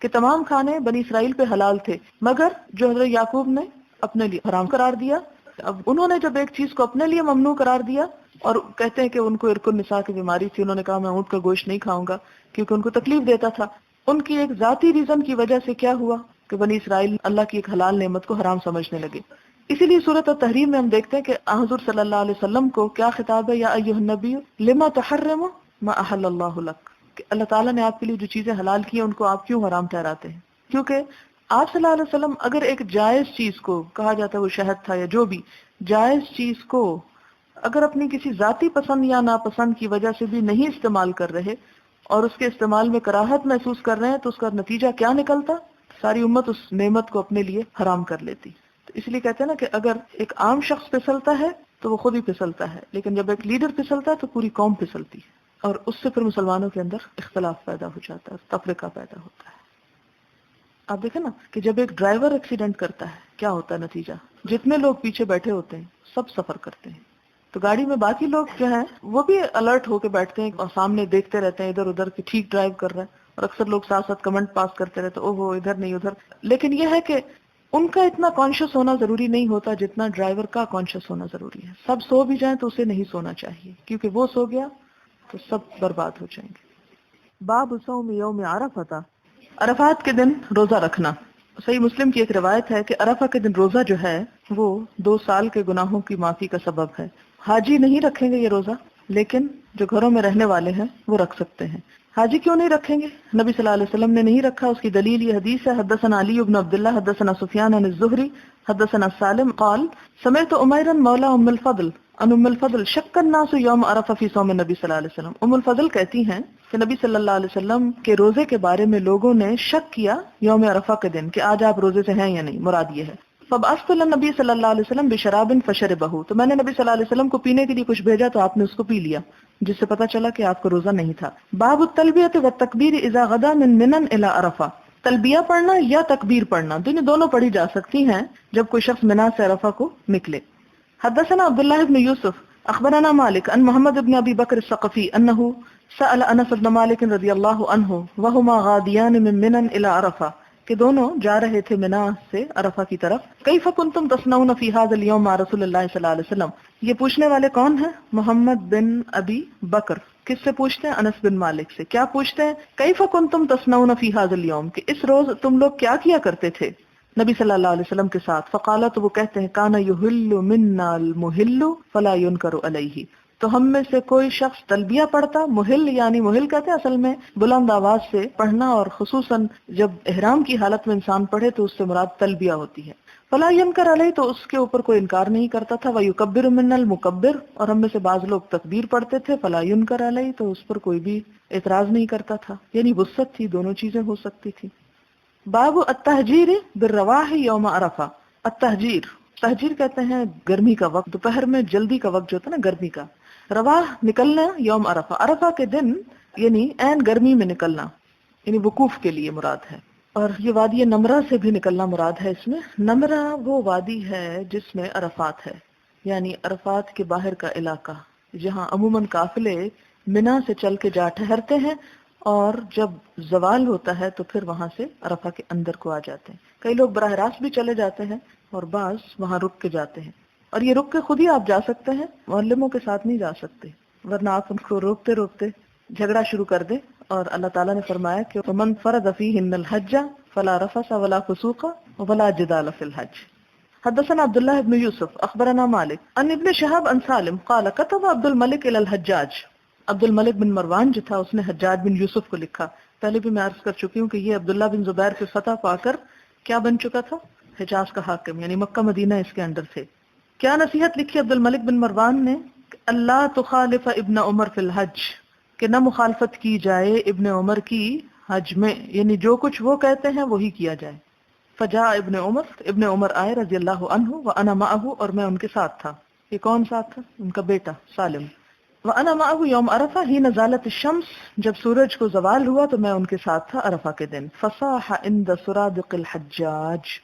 کہ تمام کھانے بنی اسرائیل پہ حلال تھے مگر جو حضرت یعقوب نے اپنے لیے حرام قرار دیا. اب انہوں نے جب ایک چیز کو اپنے لیے ممنوع قرار دیا، اور کہتے ہیں کہ ان کو ارق النساء کی بیماری تھی، انہوں نے کہا میں اونٹ کا گوشت نہیں کھاؤں گا کیونکہ ان کو تکلیف دیتا تھا. ان کی ایک ذاتی ریزن کی وجہ سے کیا ہوا کہ بنی اسرائیل اللہ کی ایک حلال نعمت کو حرام سمجھنے لگے. اسی لیے سورۃ التحریم میں ہم دیکھتے ہیں کہ حضور صلی اللہ علیہ وسلم کو کیا خطاب ہے؟ یا ایھا النبی لما تحرم ما احل اللہ لک، کہ اللہ تعالیٰ نے آپ کے لیے جو چیزیں حلال کی ہیں ان کو آپ کیوں حرام ٹھہراتے ہیں؟ کیونکہ آپ صلی اللہ علیہ وسلم اگر ایک جائز چیز کو، کہا جاتا ہے وہ شہد تھا یا جو بھی جائز چیز کو، اگر اپنی کسی ذاتی پسند یا ناپسند کی وجہ سے بھی نہیں استعمال کر رہے اور اس کے استعمال میں کراہت محسوس کر رہے ہیں، تو اس کا نتیجہ کیا نکلتا؟ ساری امت اس نعمت کو اپنے لیے حرام کر لیتی. تو اس لیے کہتے ہیں نا کہ اگر ایک عام شخص پھسلتا ہے تو وہ خود ہی پھسلتا ہے، لیکن جب ایک لیڈر پھسلتا ہے تو پوری قوم پھسلتی ہے، اور اس سے پھر مسلمانوں کے اندر اختلاف پیدا ہو جاتا ہے، تفرقہ پیدا ہوتا ہے. آپ دیکھیں نا کہ جب ایک ڈرائیور ایکسیڈنٹ کرتا ہے کیا ہوتا ہے نتیجہ؟ جتنے لوگ پیچھے بیٹھے ہوتے ہیں سب سفر کرتے ہیں. تو گاڑی میں باقی لوگ جو ہیں وہ بھی الرٹ ہو کے بیٹھتے ہیں اور سامنے دیکھتے رہتے ہیں ادھر ادھر کہ ٹھیک ڈرائیو کر رہا ہے، اور اکثر لوگ ساتھ ساتھ کمنٹ پاس کرتے رہتے او ہو ادھر نہیں ادھر. لیکن یہ ہے کہ ان کا اتنا کانشیس ہونا ضروری نہیں ہوتا جتنا ڈرائیور کا کانشیس ہونا ضروری ہے. سب سو بھی جائیں تو اسے نہیں سونا چاہیے، کیونکہ وہ سو گیا تو سب برباد ہو جائیں گے. باب صوم یوم عرفہ، عرفات کے دن روزہ رکھنا. صحیح مسلم کی ایک روایت ہے کہ عرفہ کے دن روزہ جو ہے وہ 2 سال کے گناہوں کی معافی کا سبب ہے. حاجی نہیں رکھیں گے یہ روزہ، لیکن جو گھروں میں رہنے والے ہیں وہ رکھ سکتے ہیں. حاجی کیوں نہیں رکھیں گے؟ نبی صلی اللہ علیہ وسلم نے نہیں رکھا. اس کی دلیل یہ حدیث ہے، حدثنا علی بن عبداللہ حدثنا سفیان عن الزہری حدثنا سالم قال سمعت عمیرا مولا ام الفضل ان ام الفضل شک الناس یوم عرفہ فی صوم النبی صلی اللہ علیہ وسلم. ام الفضل کہتی ہیں کہ نبی صلی اللہ علیہ وسلم کے روزے کے بارے میں لوگوں نے شک کیا یوم عرفہ کے دن کہ آج آپ روزے سے ہیں یا نہیں. مراد یہ ہے فبعثت النبی صلی اللہ علیہ وسلم بشراب فشربہ، تو میں نے نبی صلی اللہ علیہ وسلم کو پینے کے لیے کچھ بھیجا تو آپ نے اس کو پی لیا، جس سے پتہ چلا کہ آپ کو روزہ نہیں تھا. باب التلبیہ والتکبیر اذا غدا من منن الی عرفہ، تلبیہ پڑھنا یا تکبیر پڑھنا دونوں پڑھی جا سکتی ہیں جب کوئی شخص منا سے عرفہ کو نکلے. حدثنا عبداللہ بن یوسف اخبرنا مالک ان محمد بن ابی بکر الثقفی انہ سأل انس بن مالک رضی اللہ عنہ وہما غادیان من منن الی عرفہ، کہ دونوں جا رہے تھے منا سے عرفہ کی طرف. کیف کنتم تصنعون فی ھذا اليوم مع رسول اللہ صلی اللہ علیہ وسلم، یہ پوچھنے والے کون ہیں؟ محمد بن ابی بکر. کس سے پوچھتے ہیں؟ انس بن مالک سے. کیا پوچھتے ہیں؟ کیف کنتم تصنعون فی ھذا اليوم، کہ اس روز تم لوگ کیا کیا کرتے تھے نبی صلی اللہ علیہ وسلم کے ساتھ. فقال، تو وہ کہتے ہیں کان یحل منا المحل فلا ينکر علیہ، تو ہم میں سے کوئی شخص تلبیہ پڑھتا، محل یعنی محل کہتے ہیں اصل میں بلند آواز سے پڑھنا، اور خصوصاً جب احرام کی حالت میں انسان پڑھے تو اس سے مراد تلبیہ ہوتی ہے. فلا ينکر علیہ، تو اس کے اوپر کوئی انکار نہیں کرتا تھا. ویکبر منا المکبر، اور ہم میں سے بعض لوگ تکبیر پڑھتے تھے. فلا ينکر علیہ، تو اس پر کوئی بھی اعتراض نہیں کرتا تھا. یعنی وسعت تھی، دونوں چیزیں ہو سکتی تھی. باب التہجیر بالرواح یوم عرفہ. التہجیر، تہجیر کہتے ہیں گرمی کا وقت، دوپہر میں جلدی کا وقت جو ہوتا ہے نا گرمی کا. رواح نکلنا یوم عرفہ، عرفہ کے دن یعنی عین گرمی میں نکلنا، یعنی وقوف کے لیے مراد ہے. اور یہ وادی نمرہ سے بھی نکلنا مراد ہے. اس میں نمرہ وہ وادی ہے جس میں عرفات ہے، یعنی عرفات کے باہر کا علاقہ جہاں عموماً قافلے منا سے چل کے جا ٹھہرتے ہیں، اور جب زوال ہوتا ہے تو پھر وہاں سے عرفہ کے اندر کو آ جاتے ہیں. کئی لوگ براہ راست بھی چلے جاتے ہیں اور بعض وہاں رک کے جاتے ہیں. اور یہ رک کے خود ہی آپ جا سکتے ہیں، معلموں کے ساتھ نہیں جا سکتے، ورنہ آپ ان کو روکتے روکتے جھگڑا شروع کر دیں. اور اللہ تعالیٰ نے فرمایا کہ وَمَنْ فَرَضَ فِيهِنَّ الْحَجَّ فَلَا رَفَثَ وَلَا فُسُوقَ وَلَا جِدَالَ فِي الْحَجِّ. حدثنا عبد الله بن يوسف اخبرنا مالك عن ابن شهاب عن سالم قال كتب عبد الملك الى الحجاج. عبد الملک بن مروان جو تھا اس نے حجاج بن یوسف کو لکھا. پہلے بھی میں عرض کر چکی ہوں کہ یہ عبداللہ بن زبیر کے فتح پا کر کیا بن چکا تھا؟ حجاز کا حاکم، یعنی مکہ مدینہ اس کے اندر تھے. کیا نصیحت لکھی عبد الملک بن مروان نے؟ اللہ تخالف ابن عمر فی الحج، کہ نہ مخالفت کی جائے ابن عمر کی حج میں، یعنی جو کچھ وہ کہتے ہیں وہی کیا جائے. فجاء ابن عمر، ابن عمر آئے رضی اللہ عنہ، وانا معه، اور میں ان کے ساتھ تھا. یہ کون ساتھ تھا؟ ان کا بیٹا سالم. وانا معه یوم عرفہ حین زالت الشمس، جب سورج کو زوال ہوا تو میں ان کے ساتھ تھا عرفہ کے دن. فصاح عند سرادق الحجاج،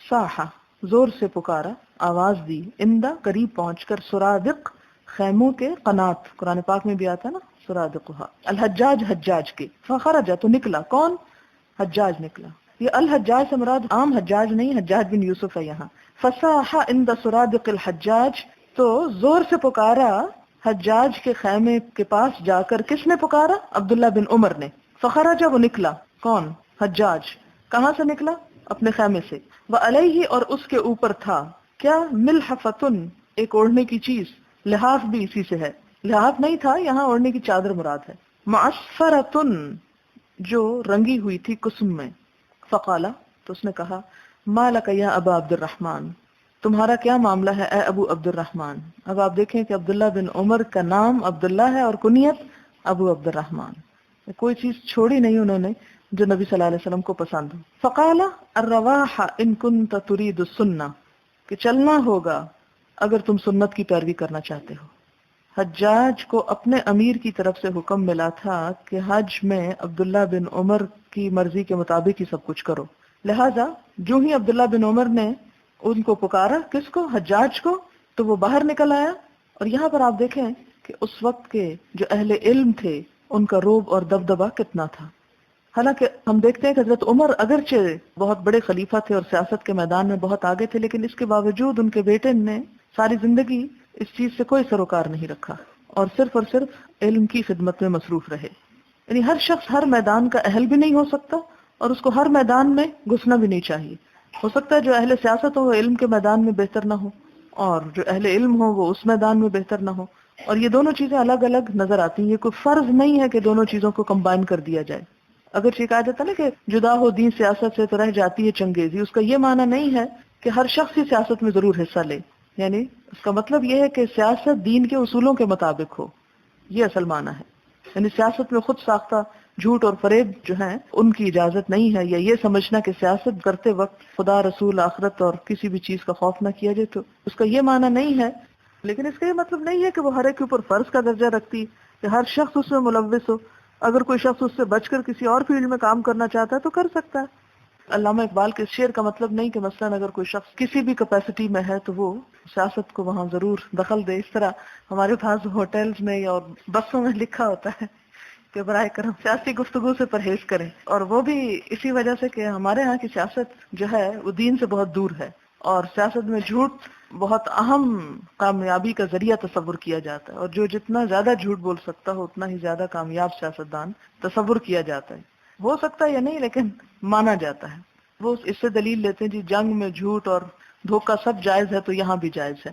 صاح زور سے پکارا، آواز دی، اندہ قریب پہنچ کر، سرادق خیموں کے، قنات قرآن پاک میں بھی آتا ہے نا سرادقها، الحجاج حجاج کے. فخرج، تو نکلا، کون؟ حجاج نکلا. یہ الحجاج سے مراد عام حجاج نہیں، حجاج بن یوسف ہے یہاں. فصاح عند سرادق الحجاج، تو زور سے پکارا حجاج کے خیمے کے پاس جا کر. کس نے پکارا؟ عبداللہ بن عمر نے. فخرج، وہ نکلا، کون؟ حجاج. کہاں سے نکلا؟ اپنے خیمے سے. وعلیہ، اور اس کے اوپر تھا کیا؟ ملحفتن، ایک اوڑھنے کی چیز. لحاف بھی اسی سے ہے، لحاف نہیں تھا یہاں، اوڑھنے کی چادر مراد ہے. معصفرتن، جو رنگی ہوئی تھی کسم میں. فقالا، تو اس نے کہا، ما لک یا ابا عبد الرحمن، تمہارا کیا معاملہ ہے اے ابو عبد الرحمن. اب آپ دیکھیں کہ عبداللہ بن عمر کا نام عبداللہ ہے اور کنیت ابو عبد الرحمن. کوئی چیز چھوڑی نہیں انہوں نے جو نبی صلی اللہ علیہ وسلم کو پسند ہو. فقال الرواح ان كنت تريد السنہ، کہ چلنا ہوگا اگر تم سنت کی پیروی کرنا چاہتے ہو. حجاج کو اپنے امیر کی طرف سے حکم ملا تھا کہ حج میں عبداللہ بن عمر کی مرضی کے مطابق ہی سب کچھ کرو. لہذا جو ہی عبداللہ بن عمر نے ان کو پکارا، کس کو؟ حجاج کو، تو وہ باہر نکل آیا. اور یہاں پر آپ دیکھیں کہ اس وقت کے جو اہل علم تھے ان کا روب اور دبدبہ کتنا تھا. حالانکہ ہم دیکھتے ہیں کہ حضرت عمر اگرچہ بہت بڑے خلیفہ تھے اور سیاست کے میدان میں بہت آگے تھے، لیکن اس کے باوجود ان کے بیٹے نے ساری زندگی اس چیز سے کوئی سروکار نہیں رکھا اور صرف علم کی خدمت میں مصروف رہے. یعنی ہر شخص ہر میدان کا اہل بھی نہیں ہو سکتا اور اس کو ہر میدان میں گھسنا بھی نہیں چاہیے. ہو سکتا ہے جو اہل سیاست ہو وہ علم کے میدان میں بہتر نہ ہو، اور جو اہل علم ہو وہ اس میدان میں بہتر نہ ہو، اور یہ دونوں چیزیں الگ الگ نظر آتی ہیں. یہ کوئی فرض نہیں ہے کہ دونوں چیزوں کو کمبائن کر دیا جائے. اگر یہ کہا جاتا ہے نا کہ جدا ہو دین سیاست سے تو رہ جاتی ہے چنگیزی، اس کا یہ معنی نہیں ہے کہ ہر شخص ہی سیاست میں ضرور حصہ لے. یعنی اس کا مطلب یہ ہے کہ سیاست دین کے اصولوں کے مطابق ہو، یہ اصل معنی ہے. یعنی سیاست میں خود ساختہ جھوٹ اور فریب جو ہیں ان کی اجازت نہیں ہے، یا یہ سمجھنا کہ سیاست کرتے وقت خدا، رسول، آخرت اور کسی بھی چیز کا خوف نہ کیا جائے، تو اس کا یہ معنی نہیں ہے. لیکن اس کا یہ مطلب نہیں ہے کہ وہ ہر ایک کے اوپر فرض کا درجہ رکھتی کہ ہر شخص اس میں ملوث ہو. اگر کوئی شخص اس سے بچ کر کسی اور فیلڈ میں کام کرنا چاہتا ہے تو کر سکتا ہے. علامہ اقبال کے شعر کا مطلب نہیں کہ مثلا اگر کوئی شخص کسی بھی کیپیسٹی میں ہے تو وہ سیاست کو وہاں ضرور دخل دے. اس طرح ہمارے پاس ہوٹلز میں اور بسوں میں لکھا ہوتا ہے کہ براہ کرم سیاسی گفتگو سے پرہیز کریں، اور وہ بھی اسی وجہ سے کہ ہمارے ہاں کی سیاست جو ہے وہ دین سے بہت دور ہے، اور سیاست میں جھوٹ بہت اہم کامیابی کا ذریعہ تصور کیا جاتا ہے، اور جو جتنا زیادہ جھوٹ بول سکتا ہو اتنا ہی زیادہ کامیاب سیاستدان تصور کیا جاتا ہے. ہو سکتا ہے یا نہیں لیکن مانا جاتا ہے. وہ اس سے دلیل لیتے ہیں جی جنگ میں جھوٹ اور دھوکہ سب جائز ہے تو یہاں بھی جائز ہے.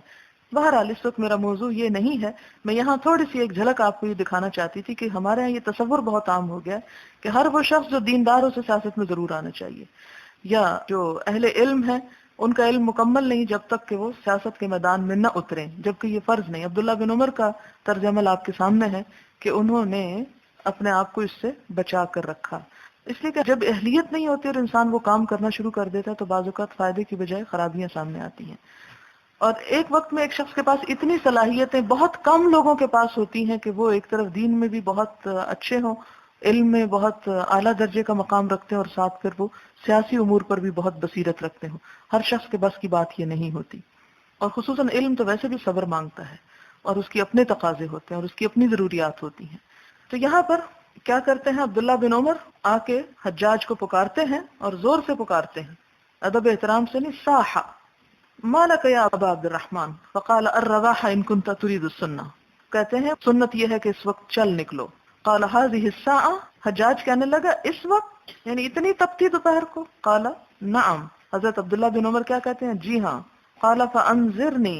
بہرحال اس وقت میرا موضوع یہ نہیں ہے. میں یہاں تھوڑی سی ایک جھلک آپ کو یہ دکھانا چاہتی تھی کہ ہمارے یہاں یہ تصور بہت عام ہو گیا کہ ہر وہ شخص جو دیندار اسے سیاست میں ضرور آنا چاہیے، یا جو اہل علم ہے ان کا علم مکمل نہیں جب تک کہ وہ سیاست کے میدان میں نہ اتریں، جبکہ یہ فرض نہیں. عبداللہ بن عمر کا طرز عمل آپ کے سامنے ہے کہ انہوں نے اپنے آپ کو اس سے بچا کر رکھا. اس لیے کہ جب اہلیت نہیں ہوتی اور انسان وہ کام کرنا شروع کر دیتا ہے تو بعض اوقات فائدے کی بجائے خرابیاں سامنے آتی ہیں. اور ایک وقت میں ایک شخص کے پاس اتنی صلاحیتیں بہت کم لوگوں کے پاس ہوتی ہیں کہ وہ ایک طرف دین میں بھی بہت اچھے ہوں، علم میں بہت اعلیٰ درجے کا مقام رکھتے ہیں، اور ساتھ پھر وہ سیاسی امور پر بھی بہت بصیرت رکھتے ہوں. ہر شخص کے بس کی بات یہ نہیں ہوتی، اور خصوصاً علم تو ویسے بھی صبر مانگتا ہے اور اس کی اپنے تقاضے ہوتے ہیں اور اس کی اپنی ضروریات ہوتی ہیں. تو یہاں پر کیا کرتے ہیں عبداللہ بن عمر آ کے حجاج کو پکارتے ہیں اور زور سے پکارتے ہیں، ادب احترام سے نہیں، صاحا ما لک یا ابا عبد الرحمن فقال الرواح ان كنت تريد السنہ. کہتے ہیں سنت یہ ہے کہ اس وقت چل نکلو. قال هذه الساعة، حجاج کہنے لگا اس وقت یعنی اتنی تپتی دوپہر کو. قال نعم، حضرت عبداللہ بن عمر کیا کہتے ہیں؟ جی ہاں. قال فانظرنی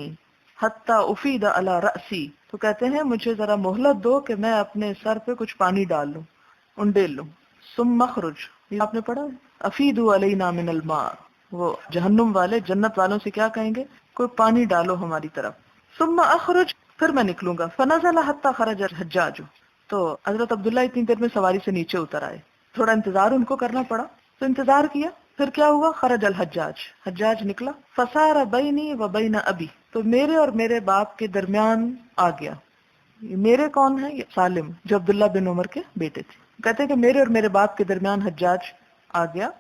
حتی افید علی رأسی، تو کہتے ہیں مجھے ذرا مہلت دو کہ میں اپنے سر پہ کچھ پانی ڈال لوں، انڈیل لوں. ثم اخرج، یہ آپ نے پڑھا ہے، افیدوا علینا من الماء، وہ جہنم والے جنت والوں سے کیا کہیں گے؟ کوئی پانی ڈالو ہماری طرف. ثم اخرج، پھر میں نکلوں گا. فنزل حتی خرج الحجاج، تو حضرت عبداللہ اتنی دیر میں سواری سے نیچے اتر آئے. تھوڑا انتظار ان کو کرنا پڑا، تو انتظار کیا. پھر کیا ہوا؟ خرج الحجاج، حجاج نکلا. فصار بینی و بین ابی، تو میرے اور میرے باپ کے درمیان آ گیا. میرے کون ہے؟ یہ سالم جو عبداللہ بن عمر کے بیٹے تھے. کہتے ہیں کہ میرے اور میرے باپ کے درمیان حجاج آ گیا.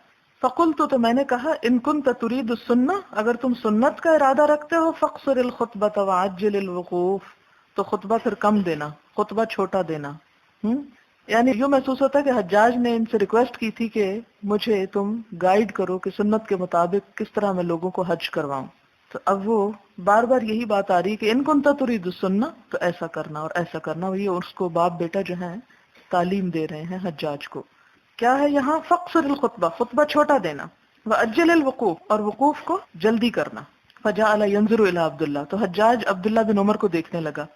فقلت، تو میں نے کہا ان کنت ترید السنہ، اگر تم سنت کا ارادہ رکھتے ہو، فقصر الخطبۃ وعجل الوقوف، تو خطبہ پھر کم دینا، خطبہ چھوٹا دینا. یعنی یوں محسوس ہوتا ہے کہ حجاج نے ان سے ریکویسٹ کی تھی کہ مجھے تم گائیڈ کرو کہ سنت کے مطابق کس طرح میں لوگوں کو حج کرواؤں. تو اب وہ بار بار یہی بات آ رہی کہ ان کنت ترید السنہ، تو ایسا کرنا اور ایسا کرنا. یہ اس کو باپ بیٹا جو ہیں تعلیم دے رہے ہیں حجاج کو. کیا ہے یہاں؟ فقصر الخطبہ، خطبہ چھوٹا دینا، واجل الوقوف، اور وقوف کو جلدی کرنا. فجعل ينظر الى عبداللہ، تو حجاج عبداللہ بن عمر کو دیکھنے لگا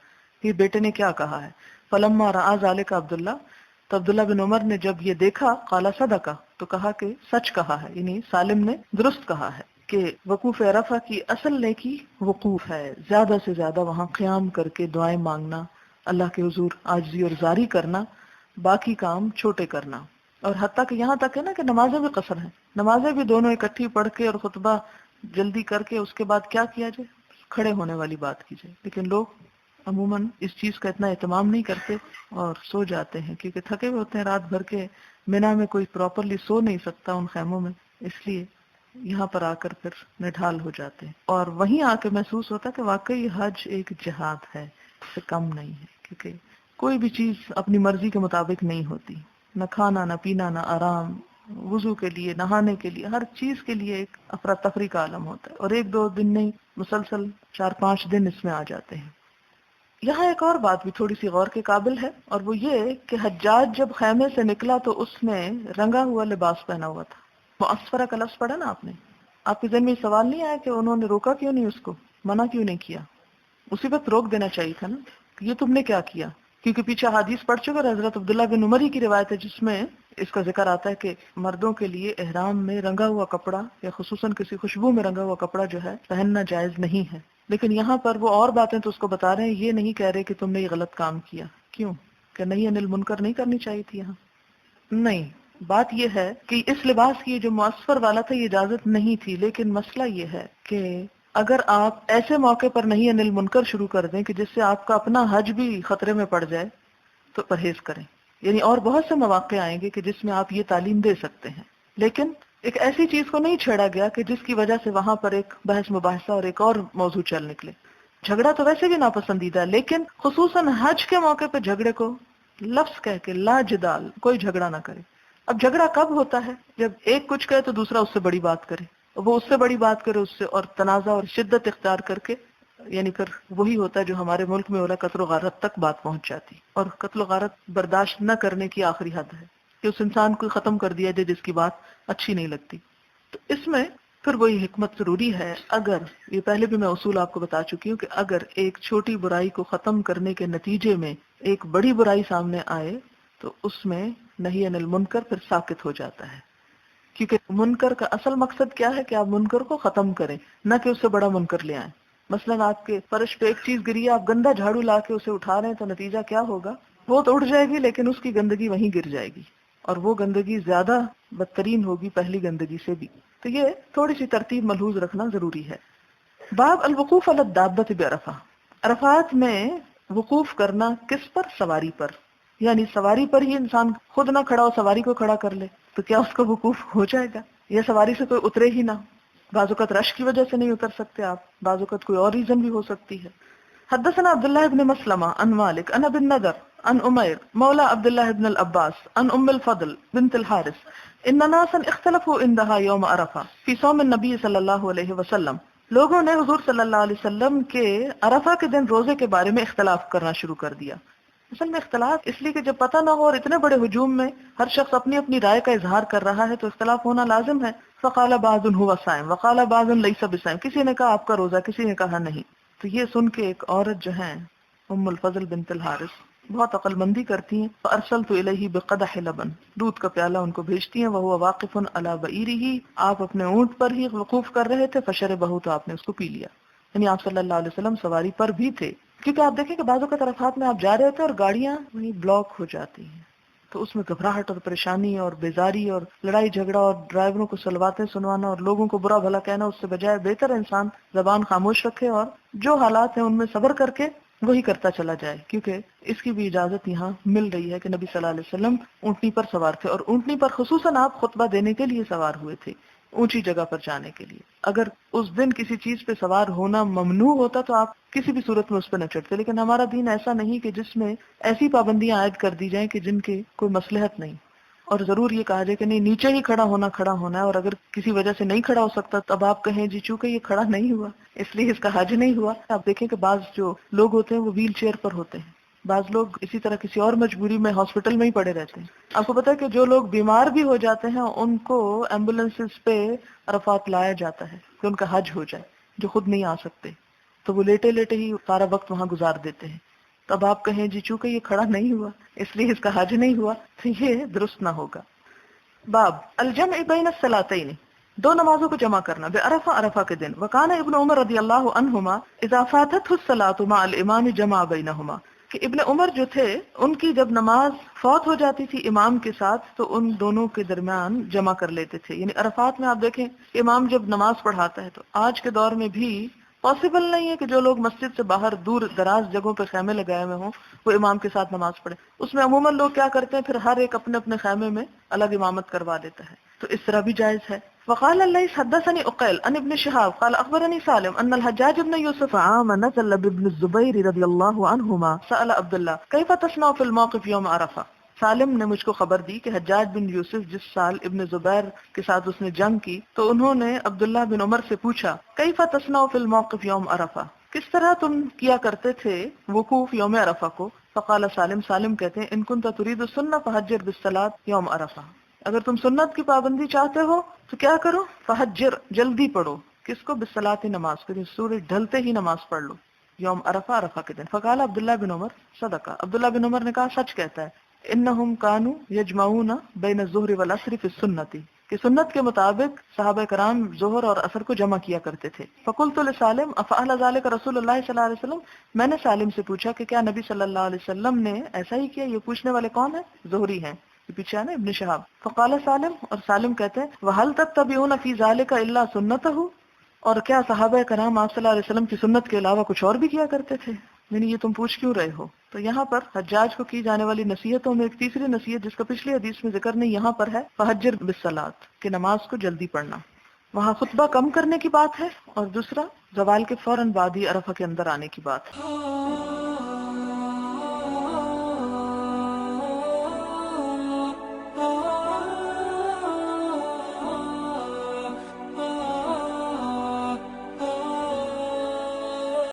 کہ بیٹے نے کیا کہا ہے. فلما رأى ذلك عبداللہ، تو عبداللہ بن عمر نے جب یہ دیکھا، قال صدقہ، تو کہا کہ سچ کہا ہے، یعنی سالم نے درست کہا ہے کہ وقوف عرفہ کی اصل نیکی وقوف ہے، زیادہ سے زیادہ وہاں قیام کر کے دعائیں مانگنا، اللہ کے حضور عاجزی اور زاری کرنا، باقی کام چھوٹے کرنا. اور حتیٰ کہ یہاں تک ہے نا کہ نمازیں بھی قصر ہیں، نمازیں بھی دونوں اکٹھی پڑھ کے اور خطبہ جلدی کر کے اس کے بعد کیا کیا جائے؟ کھڑے ہونے والی بات کی جائے. لیکن لوگ عموماً اس چیز کا اتنا اہتمام نہیں کرتے اور سو جاتے ہیں، کیونکہ تھکے ہوئے ہوتے ہیں رات بھر کے. مینا میں کوئی پراپرلی سو نہیں سکتا ان خیموں میں، اس لیے یہاں پر آ کر پھر نڈھال ہو جاتے ہیں. اور وہیں آ کے محسوس ہوتا ہے کہ واقعی حج ایک جہاد ہے، اس سے کم نہیں ہے، کیونکہ کوئی بھی چیز اپنی مرضی کے مطابق نہیں ہوتی. نہ کھانا نہ پینا نہ آرام، وضو کے لیے، نہانے کے لیے، ہر چیز کے لیے ایک افراتفری کا عالم ہوتا ہے، اور ایک دو دن نہیں، مسلسل 4-5 دن اس میں آ جاتے ہیں۔ یہاں ایک اور بات بھی تھوڑی سی غور کے قابل ہے، اور وہ یہ کہ حجاج جب خیمے سے نکلا تو اس نے رنگا ہوا لباس پہنا ہوا تھا۔ معصفرہ کا لفظ پڑھا نا آپ نے، آپ کے ذہن میں یہ سوال نہیں آیا کہ انہوں نے روکا کیوں نہیں، اس کو منع کیوں نہیں کیا؟ اسی وقت روک دینا چاہیے تھا نا کہ یہ تم نے کیا کیا، کیونکہ پیچھے حدیث پڑھ چکا ہے، حضرت عبداللہ بن عمر ہی کی روایت ہے جس میں اس کا ذکر آتا ہے کہ مردوں کے لیے احرام میں رنگا ہوا کپڑا یا خصوصاً کسی خوشبو میں رنگا ہوا کپڑا جو ہے پہننا جائز نہیں ہے۔ لیکن یہاں پر وہ اور باتیں تو اس کو بتا رہے ہیں، یہ نہیں کہہ رہے کہ تم نے یہ غلط کام کیا۔ کیوں کہ نہیں، انل منکر نہیں کرنی چاہیے تھی یہاں؟ نہیں، بات یہ ہے کہ اس لباس کی جو معصفر والا تھا یہ اجازت نہیں تھی، لیکن مسئلہ یہ ہے کہ اگر آپ ایسے موقع پر نہیں انل منکر شروع کر دیں کہ جس سے آپ کا اپنا حج بھی خطرے میں پڑ جائے تو پرہیز کریں۔ یعنی اور بہت سے مواقع آئیں گے کہ جس میں آپ یہ تعلیم دے سکتے ہیں، لیکن ایک ایسی چیز کو نہیں چھیڑا گیا کہ جس کی وجہ سے وہاں پر ایک بحث مباحثہ اور ایک اور موضوع چل نکلے۔ جھگڑا تو ویسے بھی ناپسندیدہ ہے، لیکن خصوصاً حج کے موقع پہ جھگڑے کو لفظ کہہ کے لا جدال، کوئی جھگڑا نہ کرے۔ اب جھگڑا کب ہوتا ہے؟ جب ایک کچھ کہے تو دوسرا اس سے بڑی بات کرے، وہ اس سے بڑی بات کرے اس سے، اور تنازع اور شدت اختیار کر کے، یعنی پھر وہی ہوتا ہے جو ہمارے ملک میں ہو رہا ہے، قتل و غارت تک بات پہنچ جاتی، اور قتل و غارت برداشت نہ کرنے کی آخری حد ہے کہ اس انسان کو ختم کر دیا جائے جس کی بات اچھی نہیں لگتی۔ تو اس میں پھر وہی حکمت ضروری ہے۔ اگر یہ پہلے بھی میں اصول آپ کو بتا چکی ہوں کہ اگر ایک چھوٹی برائی کو ختم کرنے کے نتیجے میں ایک بڑی برائی سامنے آئے تو اس میں نہی عن المنکر پھر ساکت ہو جاتا ہے، کیونکہ منکر کا اصل مقصد کیا ہے کہ آپ منکر کو ختم کریں، نہ کہ اس سے بڑا منکر لے آئیں۔ مثلاً آپ کے فرش پہ ایک چیز گری ہے، آپ گندا جھاڑو لا کے اسے اٹھا رہے ہیں، تو نتیجہ کیا ہوگا؟ وہ تو اٹھ جائے گی لیکن اس کی گندگی وہیں گر جائے گی، اور وہ گندگی زیادہ بدترین ہوگی پہلی گندگی سے بھی۔ تو یہ تھوڑی سی ترتیب ملحوظ رکھنا ضروری ہے۔ باب الوقوف علی الدابۃ بعرفہ، عرفات میں وقوف کرنا کس پر؟ سواری پر، یعنی سواری پر ہی انسان خود نہ کھڑا ہو، سواری کو کھڑا کر لے تو کیا اس کا وقوف ہو جائے گا؟ یا سواری سے کوئی اترے ہی نہ؟ بعض اوقات رش کی وجہ سے نہیں اتر سکتے آپ، بعض اوقات کوئی اور ریزن بھی ہو سکتی ہے۔ حدثنا عبداللہ بن مسلمہ عن مالک عن ابی النضر عن عمیر مولا عبداللہ بن العباس عن ام الفضل بنت الحارث ان ناسا اختلفوا عندها یوم عرفہ فی صوم النبی صلی اللہ علیہ وسلم، لوگوں نے حضور صلی اللہ علیہ وسلم کے عرفہ کے دن روزے کے بارے میں اختلاف کرنا شروع کر دیا۔ اصل میں اختلاف اس لیے کہ جب پتہ نہ ہو اور اتنے بڑے ہجوم میں ہر شخص اپنی اپنی رائے کا اظہار کر رہا ہے تو اختلاف ہونا لازم ہے۔ فقال بعض هو صائم وقال بعض ليس بصائم، کسی نے کہا آپ کا روزہ، کسی نے کہا نہیں۔ تو یہ سن کے ایک عورت جو ہیں ام الفضل بنت الحارث بہت عقل مندی کرتی ہیں، فارسلت الیہ بقدح لبن، دودھ کا پیالہ ان کو بھیجتی ہیں، وهو واقف علی بعیرہ، آپ اپنے اونٹ پر ہی وقوف کر رہے تھے، فشربہ، تو آپ نے اس کو پی لیا۔ یعنی آپ صلی اللہ علیہ وسلم سواری پر بھی تھے، کیونکہ آپ دیکھیں کہ بعضوں کے طرفات میں آپ جا رہے ہوتے ہیں اور گاڑیاں وہیں بلاک ہو جاتی ہیں، تو اس میں گھبراہٹ اور پریشانی اور بیزاری اور لڑائی جھگڑا اور ڈرائیوروں کو سلواتیں سنوانا اور لوگوں کو برا بھلا کہنا، اس سے بجائے بہتر انسان زبان خاموش رکھے اور جو حالات ہیں ان میں صبر کر کے وہی کرتا چلا جائے، کیونکہ اس کی بھی اجازت یہاں مل رہی ہے کہ نبی صلی اللہ علیہ وسلم اونٹنی پر سوار تھے، اور اونٹنی پر خصوصاً آپ خطبہ دینے کے لیے سوار ہوئے تھے، اونچی جگہ پر جانے کے لیے۔ اگر اس دن کسی چیز پہ سوار ہونا ممنوع ہوتا تو آپ کسی بھی صورت میں اس پہ نہ چڑھتے، لیکن ہمارا دین ایسا نہیں کہ جس میں ایسی پابندیاں عائد کر دی جائیں کہ جن کے کوئی مصلحت نہیں، اور ضرور یہ کہا جائے کہ نہیں نیچے ہی کھڑا ہونا ہے، اور اگر کسی وجہ سے نہیں کھڑا ہو سکتا تب آپ کہیں جی چونکہ یہ کھڑا نہیں ہوا اس لیے اس کا حج نہیں ہوا۔ آپ دیکھیں کہ بعض جو لوگ ہوتے ہیں وہ ویل چیئر پر ہوتے ہیں، بعض لوگ اسی طرح کسی اور مجبوری میں ہاسپٹل میں ہی پڑے رہتے ہیں۔ آپ کو پتا ہے کہ جو لوگ بیمار بھی ہو جاتے ہیں ان کو ایمبولینسز پہ عرفات لایا جاتا ہے کہ ان کا حج ہو جائے، جو خود نہیں آ سکتے، تو وہ لیٹے لیٹے ہی سارا وقت وہاں گزار دیتے ہیں۔ تب آپ کہیں جی چونکہ یہ کھڑا نہیں ہوا اس لیے اس کا حج نہیں ہوا، تو یہ درست نہ ہوگا۔ باب الجمع بین الصلاتین، دو نمازوں کو جمع کرنا، بعرفہ، عرفہ کے دن۔ وکان ابن عمر رضی اللہ عنہما اذا فاتته الصلاة مع الامام جمع بینہما، کہ ابن عمر جو تھے ان کی جب نماز فوت ہو جاتی تھی امام کے ساتھ تو ان دونوں کے درمیان جمع کر لیتے تھے۔ یعنی عرفات میں آپ دیکھیں امام جب نماز پڑھاتا ہے تو آج کے دور میں بھی پاسبل نہیں ہے کہ جو لوگ مسجد سے باہر دور دراز جگہوں پہ خیمے لگائے ہوئے ہوں وہ امام کے ساتھ نماز پڑھے۔ اس میں عموماً لوگ کیا کرتے ہیں، پھر ہر ایک اپنے اپنے خیمے میں الگ امامت کروا دیتا ہے، تو اس طرح بھی جائز ہے۔ وقال الليث حدثني عقيل عن ابن شهاب قال اخبرني سالم ان الحجاج بن يوسف عام نزل بابن الزبير رضي الله عنهما سأل عبد الله كيف تصنع في الموقف يوم عرفة، سالم نے مجھ کو خبر دی کہ حجاج بن یوسف جس سال ابن زبیر کے ساتھ اس نے جنگ کی تو انہوں نے عبداللہ بن عمر سے پوچھا کیف تصنع فی الموقف یوم عرفہ، کس طرح تم کیا کرتے تھے وقوف یوم عرفہ کو؟ فقال سالم کہتے ہیں ان کنت ترید السنہ فحجر بالصلاۃ یوم عرفہ، اگر تم سنت کی پابندی چاہتے ہو تو کیا کرو، فحجر جلدی پڑھو، کس کو؟ بالصلاۃ نماز کو، سورج ڈھلتے ہی نماز پڑھ لو یوم عرفہ، عرفہ کے دن۔ فقال عبداللہ بن عمر صدقہ، عبداللہ بن عمر نے کہا سچ کہتا ہے، انہم کانوا یجمعون بین الظہر والعصر فی السنۃ، کہ سنت کے مطابق صحابہ کرام ظہر اور عصر کو جمع کیا کرتے تھے۔ فقلت لسالم افعل ذلك رسول اللہ صلی اللہ علیہ وسلم، میں نے سالم سے پوچھا کہ کیا نبی صلی اللہ علیہ وسلم نے ایسا ہی کیا؟ یہ پوچھنے والے کون ہیں؟ زہری ہیں، یہ پیچھے ہے نا ابن شہاب۔ فقال سالم، اور سالم کہتے ہیں وَهَلْ تَتَّبِعُونَ فِي ذَلِكَ إِلَّا سُنَّتَهُ، اور کیا صحابہ کرام آپ صلی اللہ علیہ وسلم کی سنت کے علاوہ کچھ اور بھی کیا کرتے تھے؟ یعنی یہ تم پوچھ کیوں رہے ہو؟ تو یہاں پر حجاج کو کی جانے والی نصیحتوں میں ایک تیسری نصیحت جس کا پچھلی حدیث میں ذکر نہیں یہاں پر ہے، فحجر بالصلاۃ، کہ نماز کو جلدی پڑھنا، وہاں خطبہ کم کرنے کی بات ہے، اور دوسرا زوال کے فوراً بعد ہی عرفہ کے اندر آنے کی بات ہے۔